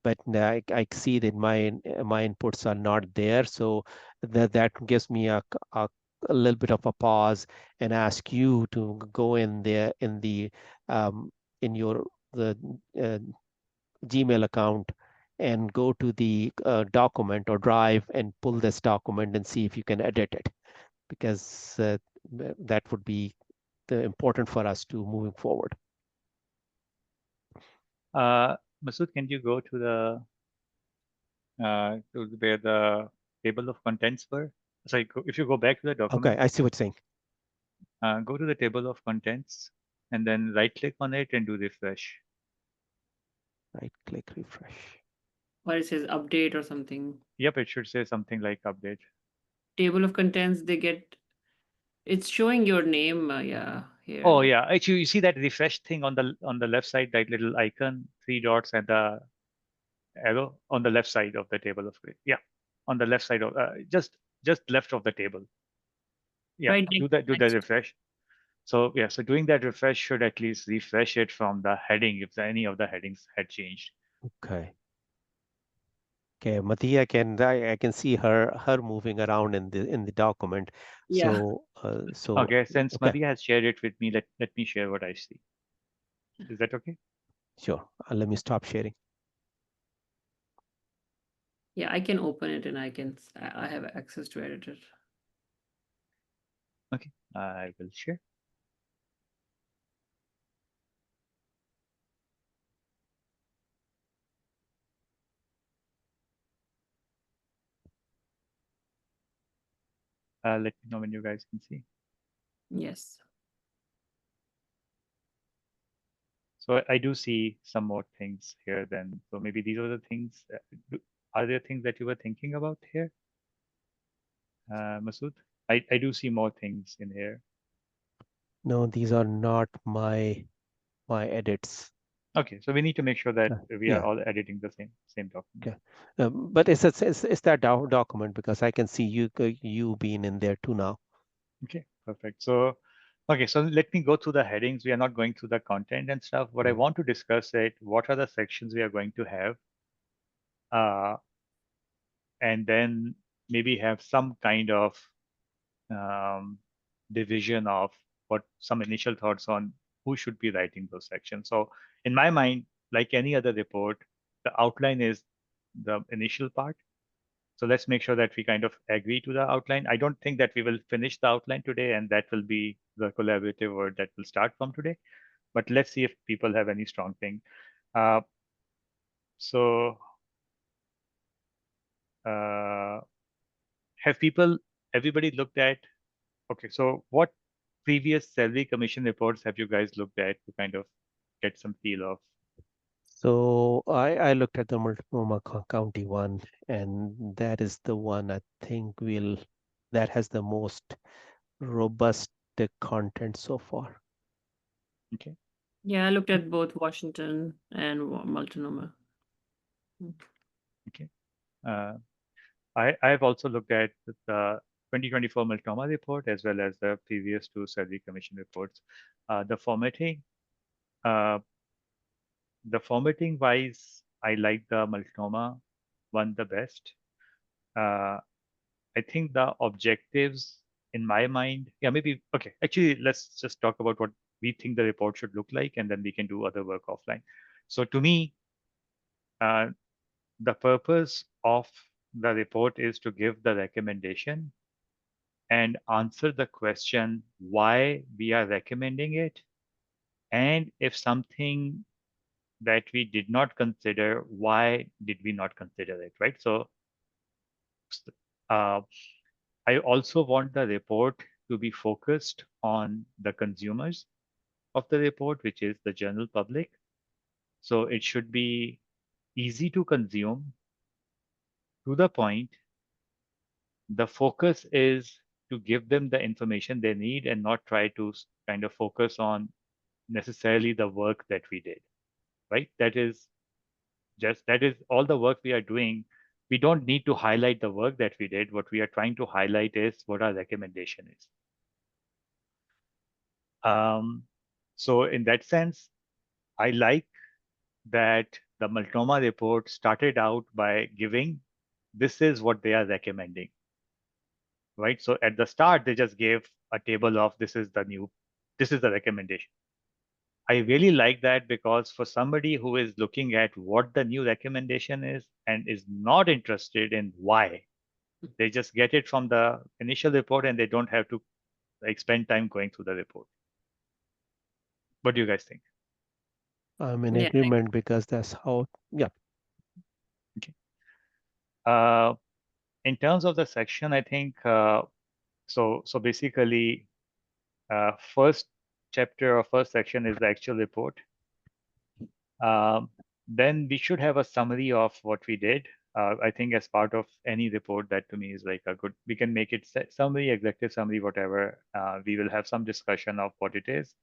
but I see that my inputs are not there. So that gives me a little bit of a pause and ask you to go in there in the in your the Gmail account and go to the document or drive and pull this document and see if you can edit it, because that would be important for us to moving forward.
Masood, can you go to the to where the table of contents were? Sorry, if you go back to the document.
Okay, I see what you're saying.
Go to the table of contents and then right click on it and do refresh.
Right click, refresh.
Or it says update or something.
Yep, it should say something like update.
Table of contents, it's showing your name, yeah, here.
Oh yeah, actually you see that refresh thing on the left side, that little icon, 3 dots and the arrow on the left side of the table of yeah, on the left side of just left of the table. Yeah,
Right
do that refresh. So yeah, so doing that refresh should at least refresh it from the heading if any of the headings had changed.
Okay. Okay, Madhya I can see her moving around in the document.
Yeah.
So
Okay, since
okay.
Madhya has shared it with me, let me share what I see. Is that okay?
Sure. Let me stop sharing.
Yeah, I can open it and I have access to edit it.
Okay, I will share. Let me know when you guys can see.
Yes.
So I do see some more things here then. So maybe these are the things. Are there things that you were thinking about here, Masood? I do see more things in here.
No, these are not my edits.
Okay, so we need to make sure that we are
yeah.
all editing the same document.
Okay, but it's that document, because I can see you being in there too now.
Okay, perfect. So, okay, so let me go through the headings. We are not going through the content and stuff. What I want to discuss is what are the sections we are going to have, and then maybe have some kind of division of what some initial thoughts on who should be writing those sections. So in my mind, like any other report, the outline is the initial part. So let's make sure that we kind of agree to the outline. I don't think that we will finish the outline today, and that will be the collaborative work that will start from today. But let's see if people have any strong thing. So have everybody looked at, okay, so what previous salary commission reports have you guys looked at to kind of get some feel of?
So I looked at the Multnomah County one, and that is the one I think that has the most robust content so far.
Okay.
Yeah, I looked at both Washington and Multnomah.
Okay. I've also looked at the 2024 Multnomah report as well as the previous two Survey Commission reports. The formatting wise, I like the Multnomah one the best. I think the objectives in my mind, yeah, maybe, okay, actually, let's just talk about what we think the report should look like, and then we can do other work offline. So to me, the purpose of the report is to give the recommendation and answer the question why we are recommending it, and if something that we did not consider, why did we not consider it, right? So I also want the report to be focused on the consumers of the report, which is the general public. So it should be easy to consume, to the point. The focus is to give them the information they need and not try to kind of focus on necessarily the work that we did, right? That is all the work we are doing. We don't need to highlight the work that we did. What we are trying to highlight is what our recommendation is. So in that sense, I like that the Multnomah report started out by giving, this is what they are recommending, right? So at the start, they just gave a table of this is the recommendation. I really like that, because for somebody who is looking at what the new recommendation is and is not interested in why, they just get it from the initial report and they don't have to spend time going through the report. What do you guys think?
I'm in
Yeah.
agreement, because that's how, yeah.
Okay. In terms of the section, I think, so basically, first chapter or first section is the actual report. Then we should have a summary of what we did. I think as part of any report, that to me is like a good, we can make it summary, executive summary, whatever. We will have some discussion of what it is.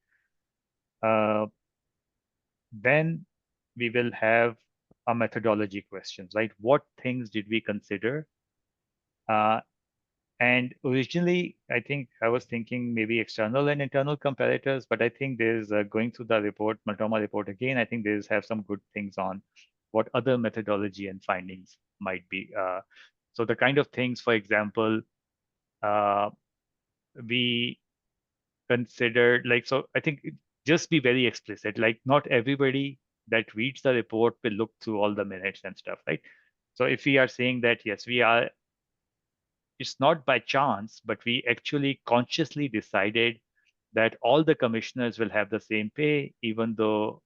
Then we will have a methodology questions, right? What things did we consider? And originally, I think I was thinking maybe external and internal comparators, but I think there's going through the report, Multnomah report again, I think there's have some good things on what other methodology and findings might be. So the kind of things, for example, we considered, like, so I think just be very explicit, like not everybody that reads the report will look through all the minutes and stuff, right? So if we are saying that, yes, it's not by chance, but we actually consciously decided that all the commissioners will have the same pay, even though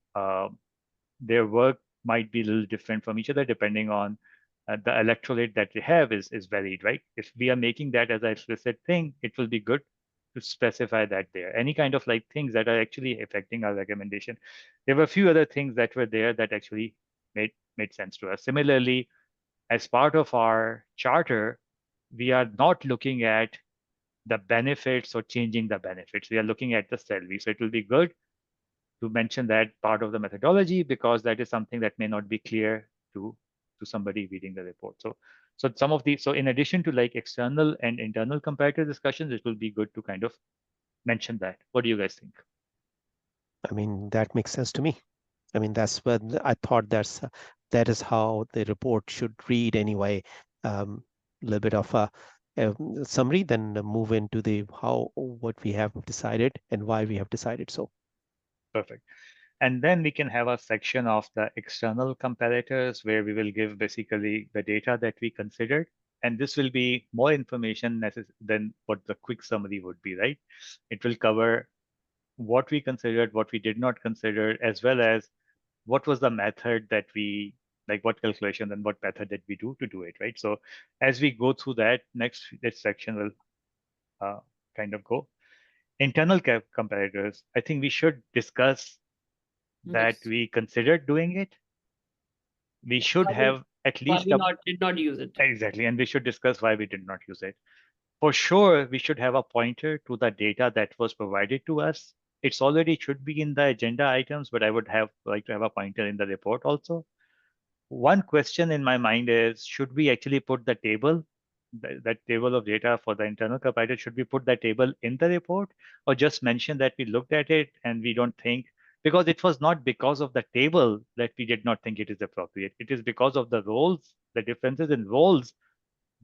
their work might be a little different from each other, depending on the electorate that they have is varied, right? If we are making that as an explicit thing, it will be good to specify that there. Any kind of like things that are actually affecting our recommendation. There were a few other things that were there that actually made sense to us. Similarly, as part of our charter, we are not looking at the benefits or changing the benefits. We are looking at the salary. So it will be good to mention that part of the methodology, because that is something that may not be clear to somebody reading the report. So some of these, so in addition to like external and internal comparative discussions, it will be good to kind of mention that. What do you guys think?
I mean, that makes sense to me. I mean, that's what I thought that is how the report should read anyway. A little bit of a summary, then move into the what we have decided and why we have decided so.
Perfect. And then we can have a section of the external comparators where we will give basically the data that we considered. And this will be more information than what the quick summary would be, right? It will cover what we considered, what we did not consider, as well as what was the method that we, like what calculation and what method did we do to do it, right? So as we go through that, this section will kind of go. Internal comparators, I think we should discuss that
Yes.
we considered doing it. We should have at least
did not use it.
Exactly, and we should discuss why we did not use it. For sure, we should have a pointer to the data that was provided to us it's already should be in the agenda items, but I would like to have a pointer in the report also. One question in my mind is, should we actually put the table, that table of data for the internal comparator, should we put that table in the report, or just mention that we looked at it and we don't think, because it was not because of the table that we did not think it is appropriate. It is because of the roles, the differences in roles,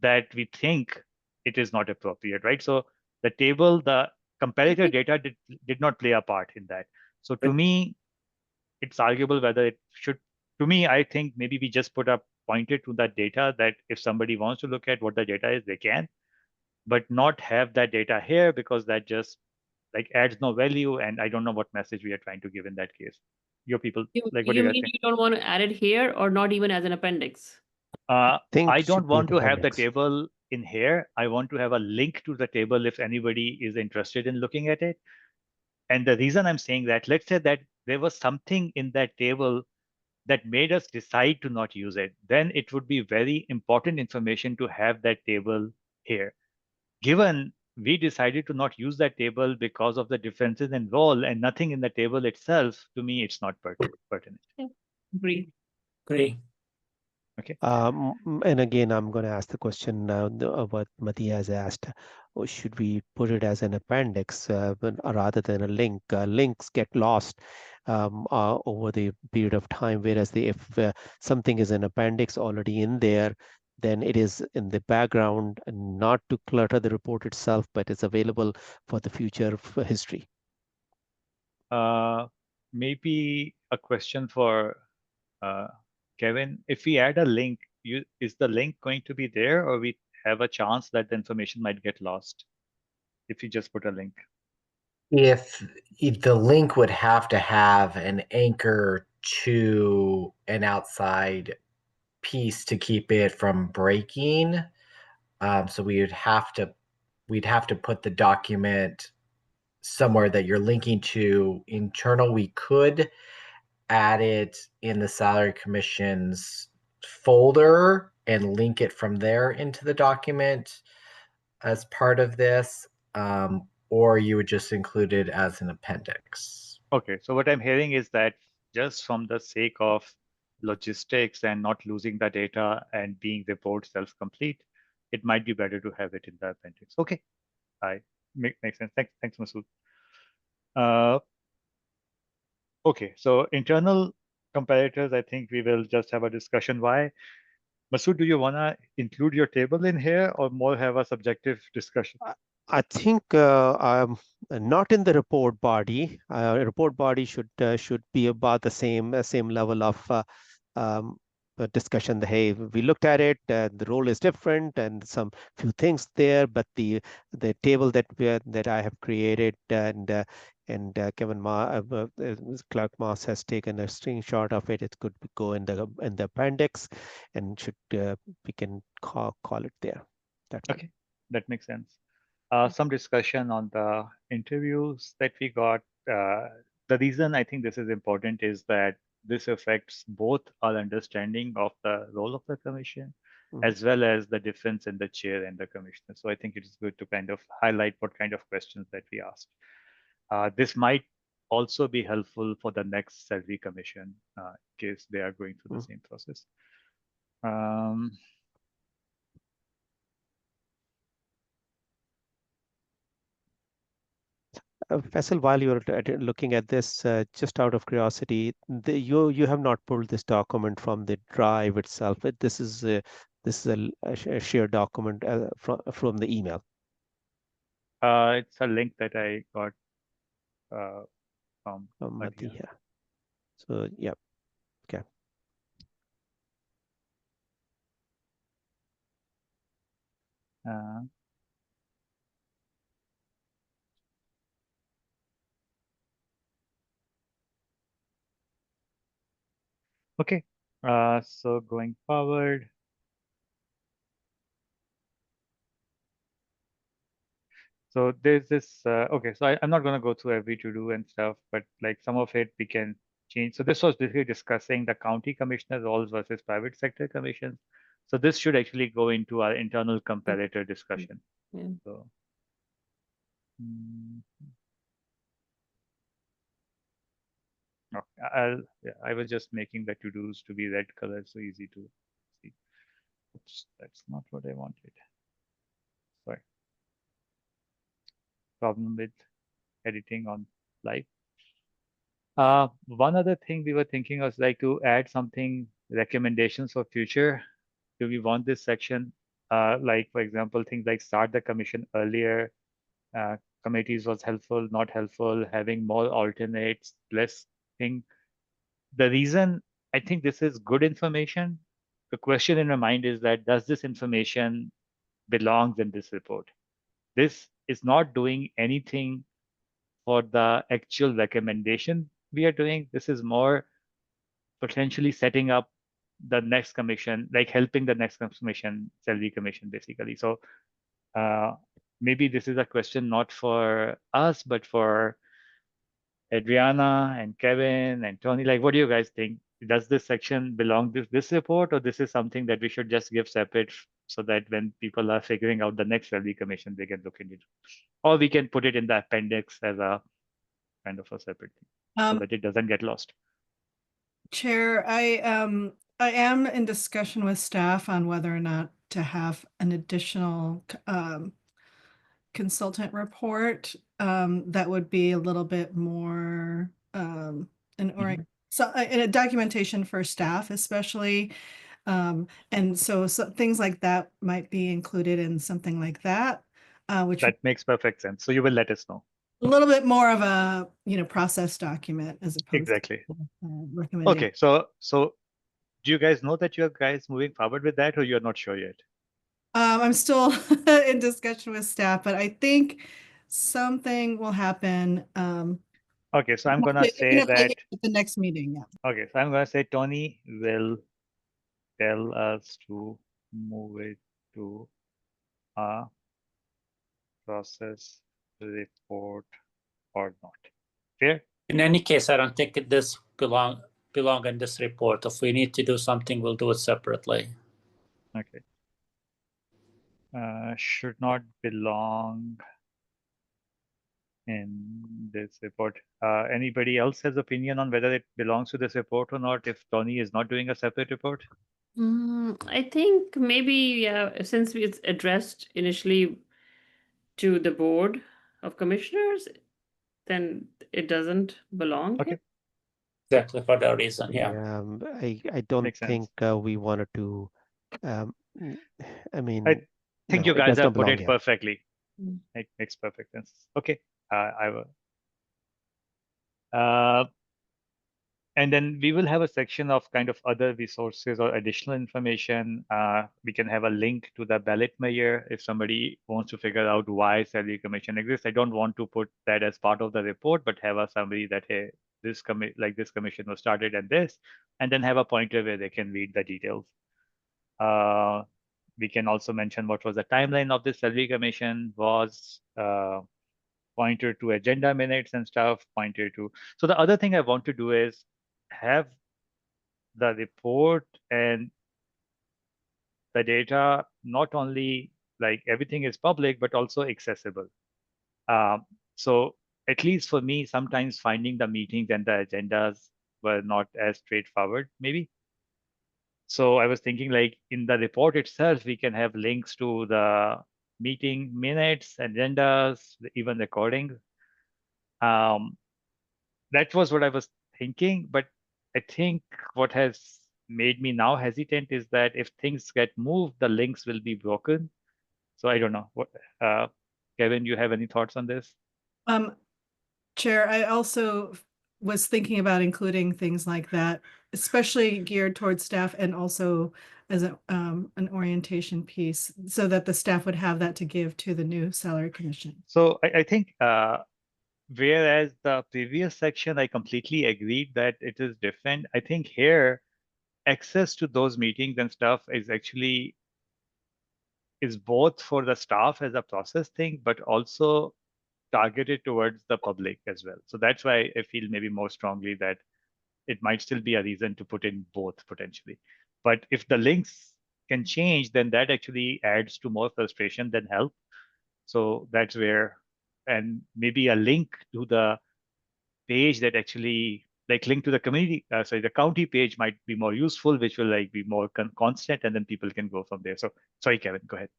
that we think it is not appropriate, right? So the table, the comparator data did not play a part in that. So to me, it's arguable whether it should. To me, I think maybe we just put a pointer to that data, that if somebody wants to look at what the data is, they can, but not have that data here, because that just like adds no value, and I don't know what message we are trying to give in that case. Your people, like, what do
You
you guys
mean
think?
you don't want to add it here, or not even as an appendix?
think
I
should
don't
be
want to have the
appendix.
table in here. I want to have a link to the table if anybody is interested in looking at it. And the reason I'm saying that, let's say that there was something in that table that made us decide to not use it, then it would be very important information to have that table here. Given we decided to not use that table because of the differences in role and nothing in the table itself, to me, it's not pertinent.
Agree.
Agree.
Okay.
And again, I'm going to ask the question what Mati has asked. Should we put it as an appendix rather than a link? Links get lost over the period of time, whereas if something is an appendix already in there, then it is in the background, not to clutter the report itself, but it's available for the future history.
Maybe a question for Kevin. If we add a link, is the link going to be there, or we have a chance that the information might get lost if you just put a link?
If the link would have to have an anchor to an outside piece to keep it from breaking. So we'd have to put the document somewhere that you're linking to internal. We could add it in the salary commission's folder and link it from there into the document as part of this, or you would just include it as an appendix.
Okay, so what I'm hearing is that just from the sake of logistics and not losing the data and being report self-complete, it might be better to have it in the appendix. Okay, makes sense. Thanks, Masood. Okay, so internal comparators, I think we will just have a discussion why. Masood, do you want to include your table in here, or more have a subjective discussion?
I think I'm not in the report body. Report body should be about the same level of discussion. Hey, we looked at it. The role is different, and some few things there. But the table that I have created, and Kevin Clark Moss has taken a screenshot of it. It could go in the appendix, and should we can call it there. That's
okay, that makes sense. Some discussion on the interviews that we got. The reason I think this is important is that this affects both our understanding of the role of the commission, as well as the difference in the chair and the commissioner. So I think it is good to kind of highlight what kind of questions that we asked. This might also be helpful for the next salary commission in case they are going through the same process.
Faisal, while you're looking at this, just out of curiosity, you have not pulled this document from the drive itself. This is a shared document from the email.
It's a link that I got from
Madhya. Yeah. So yeah, okay.
Okay, so going forward. So there's this, okay, so I'm not going to go through every to-do and stuff, but like some of it we can change. So this was basically discussing the county commissioner roles versus private sector commissions. So this should actually go into our internal comparator discussion.
Yeah.
So, I was just making the to-dos to be red color, so easy to see. Oops, that's not what I wanted. Sorry. Problem with editing on live. One other thing we were thinking was like to add something, recommendations for future. Do we want this section? Like, for example, things like start the commission earlier, committees was helpful, not helpful, having more alternates, less thing. The reason I think this is good information, the question in my mind is that does this information belongs in this report? This is not doing anything for the actual recommendation we are doing. This is more potentially setting up the next commission, like helping the next commission, salary commission, basically. So maybe this is a question not for us, but for Adriana and Kevin and Tony. Like, what do you guys think? Does this section belong to this report, or this is something that we should just give separate so that when people are figuring out the next salary commission, they can look into it? Or we can put it in the appendix as a kind of a separate thing so that it doesn't get lost.
Chair, I am in discussion with staff on whether or not to have an additional consultant report that would be a little bit more in a documentation for staff, especially. And so things like that might be included in something like that, which
that makes perfect sense. So you will let us know.
A little bit more of a process document as opposed
exactly.
to recommendation.
Okay, so do you guys know that you guys moving forward with that, or you're not sure yet?
I'm still in discussion with staff, but I think something will happen.
Okay, so I'm gonna say that
at the next meeting. Yeah.
Okay, so I'm gonna say Tony will tell us to move it to a process report or not. Fair?
In any case, I don't think this belong in this report. If we need to do something, we'll do it separately.
Okay. Should not belong in this report. Anybody else has opinion on whether it belongs to this report or not if Tony is not doing a separate report?
I think maybe since it's addressed initially to the board of commissioners, then it doesn't belong
Okay.
here.
Exactly for that reason, yeah.
I don't
Makes sense.
think we wanted to. I mean,
I think
no,
you guys
does not
have put
belong
it
here.
perfectly.
Mm.
It makes perfect sense. Okay, I will. And then we will have a section of kind of other resources or additional information. We can have a link to the ballot measure if somebody wants to figure out why salary commission exists. I don't want to put that as part of the report, but have a summary that, hey, this commission was started and this, and then have a pointer where they can read the details. We can also mention what was the timeline of this salary commission was, pointer to agenda minutes and stuff, pointer to. So the other thing I want to do is have the report and the data not only like everything is public, but also accessible. So at least for me, sometimes finding the meetings and the agendas were not as straightforward, maybe. So I was thinking like in the report itself, we can have links to the meeting minutes, agendas, even recordings. That was what I was thinking, but I think what has made me now hesitant is that if things get moved, the links will be broken. So I don't know. What, Kevin, you have any thoughts on this?
Chair, I also was thinking about including things like that, especially geared towards staff and also as an orientation piece so that the staff would have that to give to the new salary commission.
So I think whereas the previous section, I completely agreed that it is different. I think here, access to those meetings and stuff is actually is both for the staff as a process thing, but also targeted towards the public as well. So that's why I feel maybe more strongly that it might still be a reason to put in both potentially. But if the links can change, then that actually adds to more frustration than help. So that's where, and maybe a link to the page that actually like link to the community, sorry, the county page might be more useful, which will like be more constant, and then people can go from there. So sorry, Kevin, go ahead.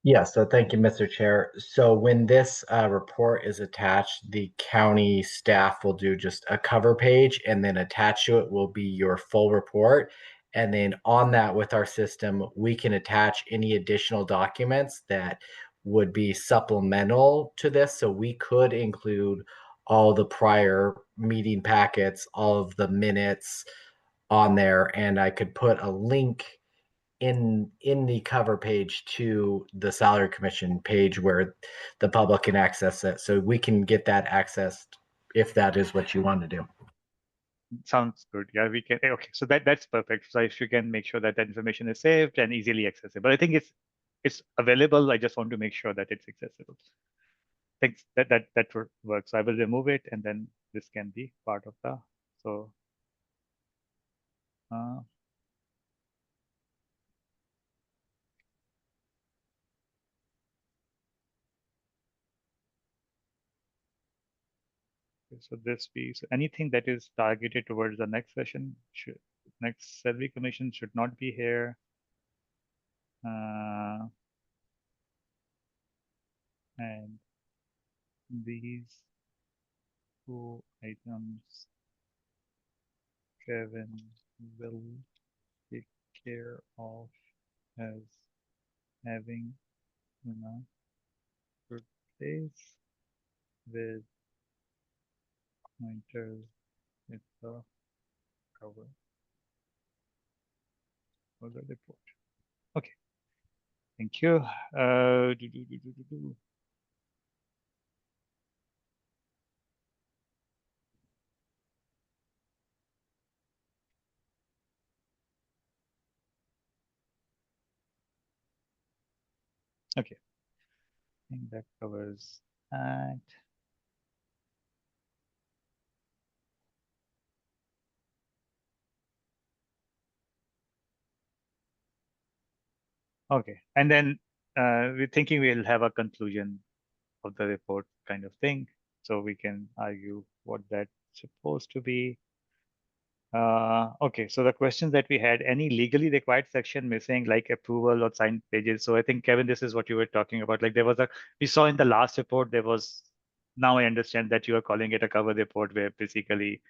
Yeah, so thank you, Mr. Chair. So when this report is attached, the county staff will do just a cover page, and then attached to it will be your full report. And then on that, with our system, we can attach any additional documents that would be supplemental to this. So we could include all the prior meeting packets, all of the minutes on there, and I could put a link in the cover page to the salary commission page where the public can access it, so we can get that accessed if that is what you want to do.
Sounds good. Yeah, we can. Okay, so that's perfect. So if you can make sure that that information is saved and easily accessible, I think it's available. I just want to make sure that it's accessible. Thanks. That works. I will remove it, and then this can be part of the. So. So this piece, anything that is targeted towards the next session, next salary commission should not be here. And these two items, Kevin will take care of as having, replace with pointers with the cover for the report. Okay, thank you. Okay, I think that covers that. Okay, and then we're thinking we'll have a conclusion of the report kind of thing, so we can argue what that's supposed to be. Okay, so the questions that we had, any legally required section missing, like approval or signed pages. So I think, Kevin, this is what you were talking about. Like we saw in the last report, now I understand that you are calling it a cover report where basically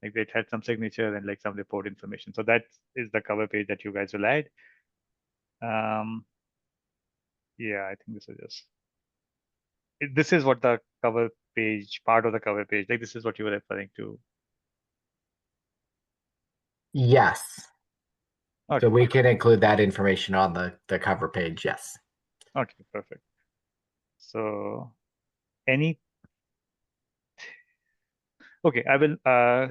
like it had some signature and like some report information. So that is the cover page that you guys will add. Yeah, I think this is what the cover page, part of the cover page, like this is what you were referring to.
Yes.
Okay.
So we can include that information on the cover page. Yes.
Okay, perfect. So okay, I will,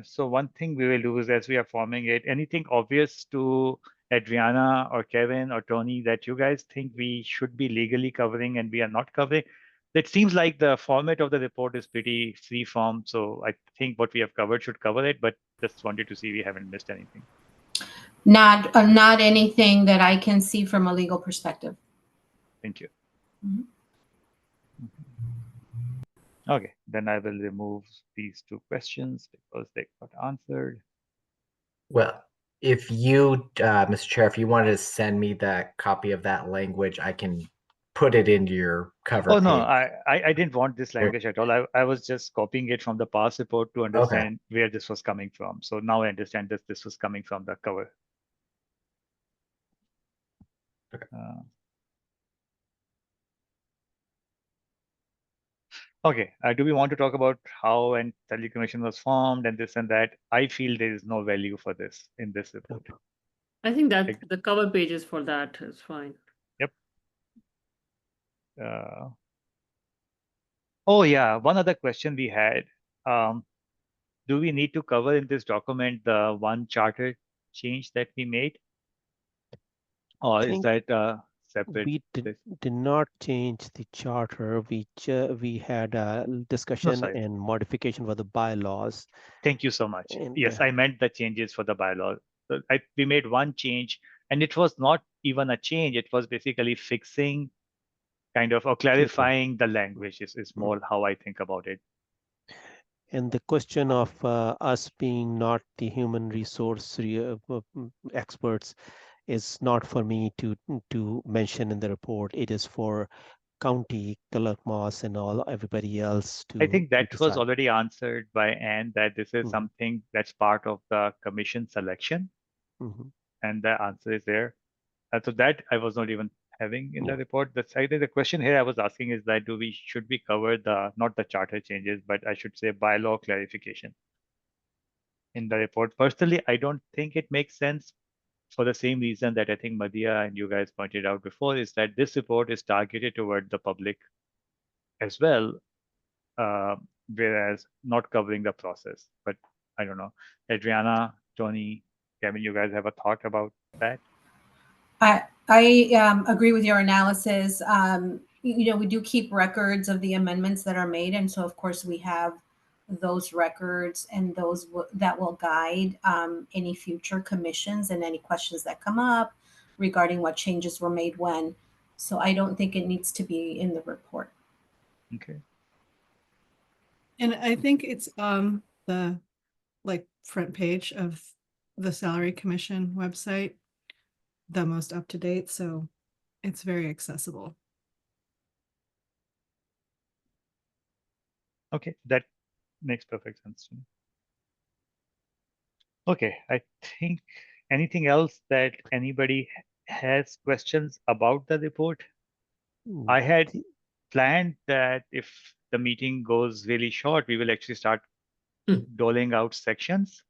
so one thing we will do is as we are forming it, anything obvious to Adriana or Kevin or Tony that you guys think we should be legally covering and we are not covering? It seems like the format of the report is pretty free form. So I think what we have covered should cover it, but just wanted to see we haven't missed anything.
Not anything that I can see from a legal perspective.
Thank you.
Mhm.
Okay, then I will remove these two questions because they got answered.
Well, if you, Mr. Chair, if you wanted to send me that copy of that language, I can put it into your cover
Oh, no,
page.
I didn't want this language at all. I was just copying it from the past report to understand where this was coming from. So now I understand that this was coming from the cover.
Okay.
Okay, do we want to talk about how and Salary Commission was formed and this and that? I feel there is no value for this in this report.
I think that the cover pages for that is fine.
Yep. Oh yeah, one other question we had. Do we need to cover in this document the one charter change that we made? Or is that separate?
We did not change the charter. We had a discussion and modification for the bylaws.
Thank you so much.
And,
yes, I meant the changes for the bylaw. So we made one change, and it was not even a change. It was basically fixing, kind of, or clarifying the language. Is more how I think about it.
And the question of us being not the human resource experts is not for me to mention in the report. It is for county, Clerk Moss, and all everybody else
I think
to
that was
decide.
already answered by Anne, that this is
Mhm.
something that's part of the commission selection, and the answer is there. So that I was not even having in the report. I think the question here I was asking is that should we cover not the charter changes, but I should say bylaw clarification in the report. Personally, I don't think it makes sense for the same reason that I think Madhya and you guys pointed out before, is that this report is targeted toward the public as well, uh, whereas not covering the process. But I don't know. Adriana, Tony, Kevin, you guys have a thought about that?
I agree with your analysis. We do keep records of the amendments that are made, and so of course we have those records, and those that will guide any future commissions and any questions that come up regarding what changes were made when. So I don't think it needs to be in the report.
Okay.
And I think it's the front page of the Salary Commission website, the most up to date, so it's very accessible.
Okay, that makes perfect sense to me. Okay, I think anything else that anybody has questions about the report? I had planned that if the meeting goes really short, we will actually start doling out sections.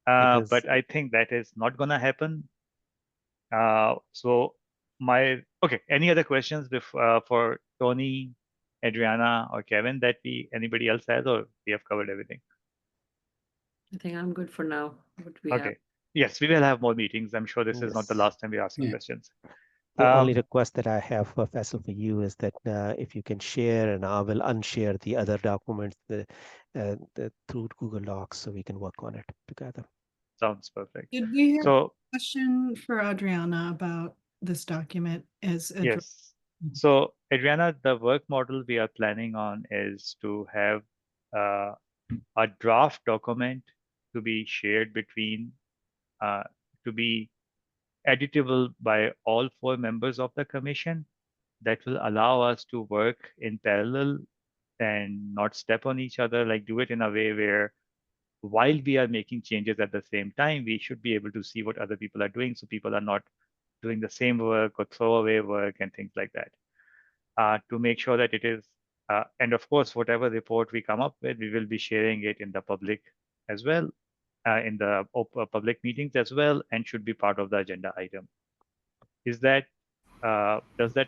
But I think that is not going to happen. Okay, any other questions for Tony, Adriana, or Kevin that anybody else has, or we have covered everything?
I think I'm good for now. What we
Okay. Yes, we will have more meetings. I'm sure this is not the last time we're asking questions.
The only request that I have, Faisal, for you is that if you can share, and I will unshare the other documents through Google Docs so we can work on it together.
Sounds perfect.
Did we have
So,
a question for Adriana about this document as a
yes. So, Adriana, the work model we are planning on is to have a draft document to be shared to be editable by all 4 members of the commission. That will allow us to work in parallel and not step on each other, like do it in a way where while we are making changes at the same time, we should be able to see what other people are doing, so people are not doing the same work or throwaway work and things like that. To make sure that it is, and of course, whatever report we come up with, we will be sharing it in the public as well, in the public meetings as well, and should be part of the agenda item. Does that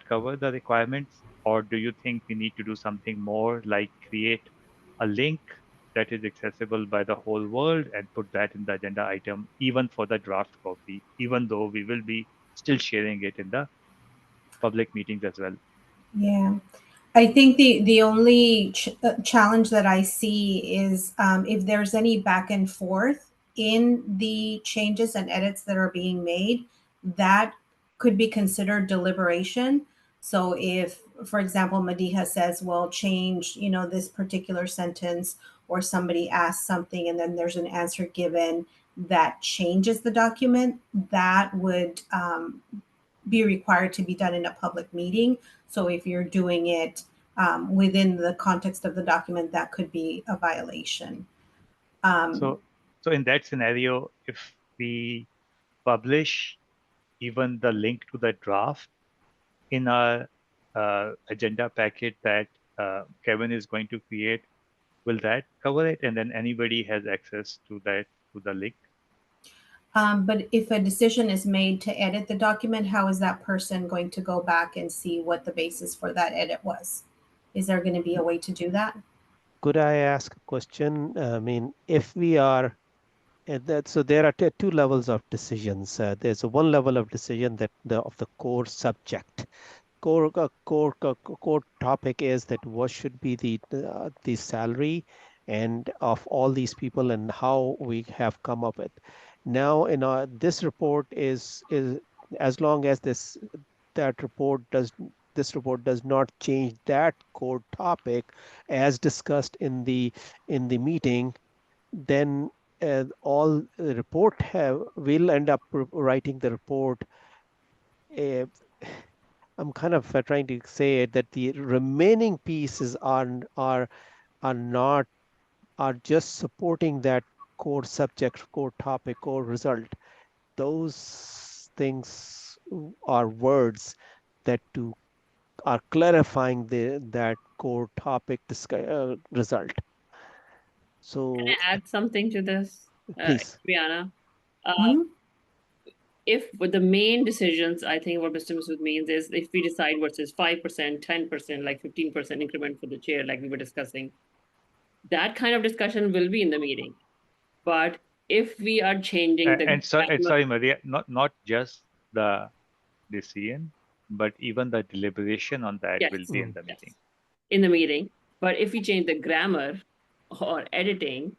cover the requirements, or do you think we need to do something more, like create a link that is accessible by the whole world and put that in the agenda item, even for the draft copy, even though we will be still sharing it in the public meetings as well?
Yeah. I think the only challenge that I see is if there's any back and forth in the changes and edits that are being made, that could be considered deliberation. So if, for example, Madiha says, well, change, this particular sentence, or somebody asks something and then there's an answer given that changes the document, that would be required to be done in a public meeting. So if you're doing it within the context of the document, that could be a violation.
So in that scenario, if we publish even the link to the draft in our agenda packet that Kevin is going to create, will that cover it? And then anybody has access to the link?
But if a decision is made to edit the document, how is that person going to go back and see what the basis for that edit was? Is there going to be a way to do that?
Could I ask a question? I mean, if we are so there are 2 levels of decisions. There's one level of decision that of the core subject. Core topic is that what should be the salary and of all these people and how we have come up with. Now, this report is as long as that report this report does not change that core topic as discussed in the meeting, then all the report will end up writing the report. I'm kind of trying to say it that the remaining pieces are not are just supporting that core subject, core topic, core result. Those things are words that are clarifying that core topic result. So
Can I add something to this,
please.
Brianna?
Mhm.
If with the main decisions, I think what Mr. Masood means is if we decide versus 5%, 10%, like 15% increment for the chair, like we were discussing, that kind of discussion will be in the meeting. But if we are changing the
And sorry, Maria, not just the decision, but even the deliberation on that
Yes.
will be in the meeting.
In the meeting, but if we change the grammar or editing,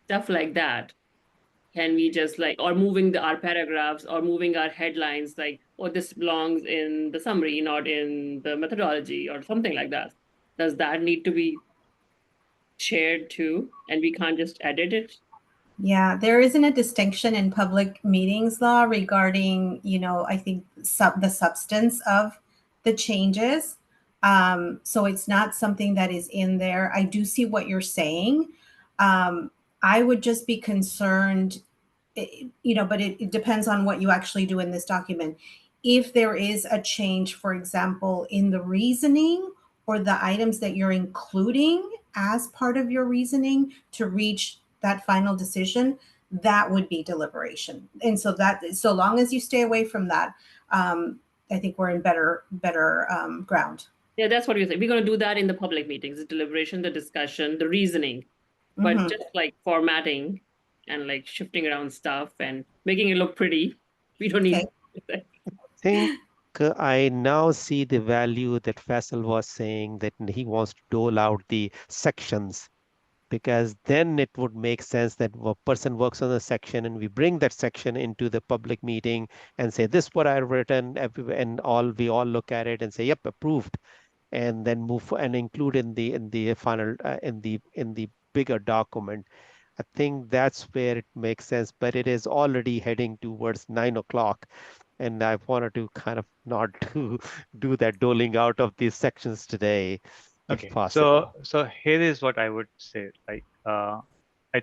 stuff like that, can we just like, or moving our paragraphs or moving our headlines, like, oh, this belongs in the summary, not in the methodology or something like that. Does that need to be shared too? And we can't just edit it?
Yeah, there isn't a distinction in public meetings law regarding, I think the substance of the changes. So it's not something that is in there. I do see what you're saying. I would just be concerned, but it depends on what you actually do in this document. If there is a change, for example, in the reasoning or the items that you're including as part of your reasoning to reach that final decision, that would be deliberation. And so long as you stay away from that, I think we're in better ground.
Yeah, that's what we say. We're going to do that in the public meetings, the deliberation, the discussion, the reasoning, but just like formatting and like shifting around stuff and making it look pretty. We don't need.
Okay.
I think I now see the value that Faisal was saying, that he wants to dole out the sections, because then it would make sense that a person works on a section and we bring that section into the public meeting and say, this is what I've written, and we all look at it and say, yep, approved, and then move and include in the final in the bigger document. I think that's where it makes sense, but it is already heading towards 9 o'clock. And I wanted to kind of not do that doling out of these sections today, if
Okay,
possible.
so here is what I would say. Like, I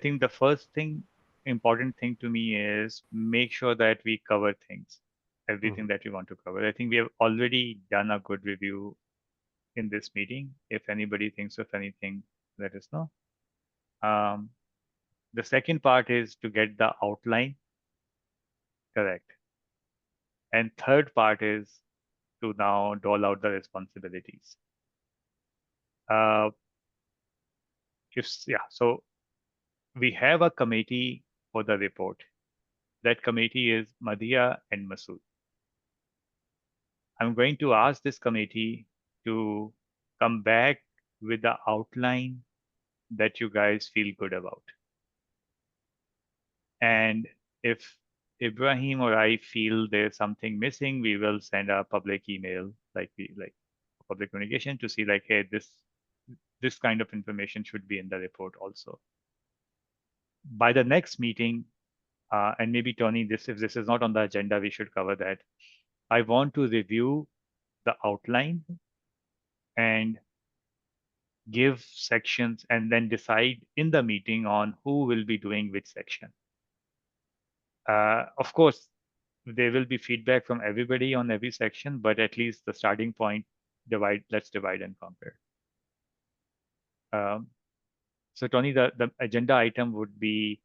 think the first important thing to me is make sure that we cover things, everything that we want to cover. I think we have already done a good review in this meeting. If anybody thinks of anything, let us know. The second part is to get the outline correct. And third part is to now dole out the responsibilities. So we have a committee for the report. That committee is Madhya and Masood. I'm going to ask this committee to come back with the outline that you guys feel good about. And if Ibrahim or I feel there's something missing, we will send a public email, like public communication, to see like, hey, this kind of information should be in the report also. By the next meeting, and maybe Tony, if this is not on the agenda, we should cover that. I want to review the outline and give sections and then decide in the meeting on who will be doing which section. Of course, there will be feedback from everybody on every section, but at least the starting point, let's divide and conquer. So Tony, the agenda item would be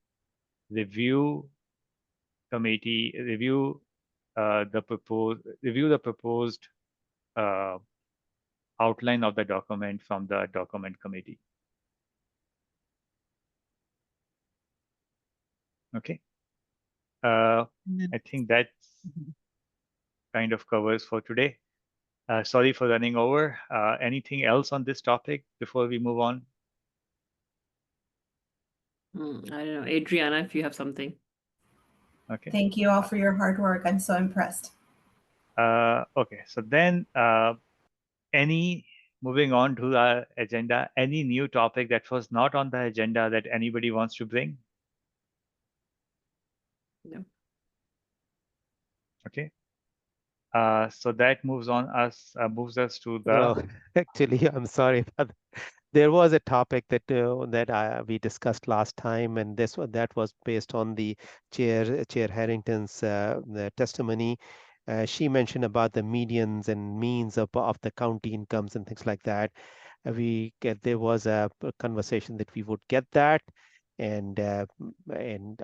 review the proposed outline of the document from the document committee. Okay. I think that kind of covers for today. Sorry for running over. Anything else on this topic before we move on?
I don't know, Adriana, if you have something.
Okay.
Thank you all for your hard work. I'm so impressed.
Okay, so then moving on to our agenda, any new topic that was not on the agenda that anybody wants to bring?
No.
Okay. So that moves us to the.
Oh, actually, I'm sorry, but there was a topic that we discussed last time, and that was based on the Chair Harrington's the testimony. She mentioned about the medians and means of the county incomes and things like that. There was a conversation that we would get that, and I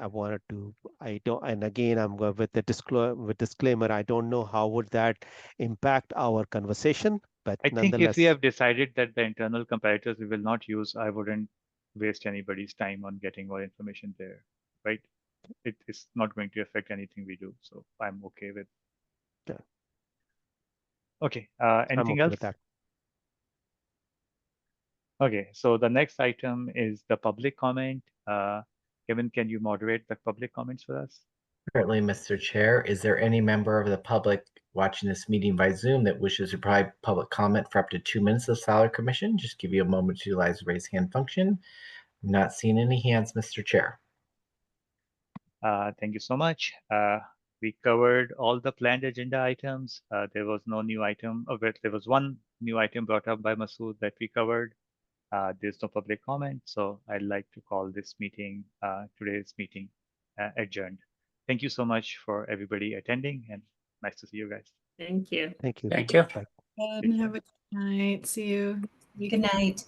wanted to. I don't. And again, I'm going with the disclaimer. I don't know how would that impact our conversation. But
I think if we have decided that the internal comparators we will not use, I wouldn't waste anybody's time on getting more information there, right? It is not going to affect anything we do, so I'm okay with.
Yeah.
Okay.
I'm
Anything
okay
else?
with that.
Okay. So the next item is the public comment. Kevin, can you moderate the public comments for us?
Currently, Mr. Chair, is there any member of the public watching this meeting by Zoom that wishes to provide public comment for up to 2 minutes of Salary Commission? Just give you a moment to utilize the raise hand function. I'm not seeing any hands, Mr. Chair.
Thank you so much. We covered all the planned agenda items. There was no new item. There was one new item brought up by Masood that we covered. There's no public comment, so I'd like to call this meeting, today's meeting, adjourned. Thank you so much for everybody attending, and nice to see you guys.
Thank you.
Thank you.
Thank you.
Bye.
And have a good night. See you.
Good night.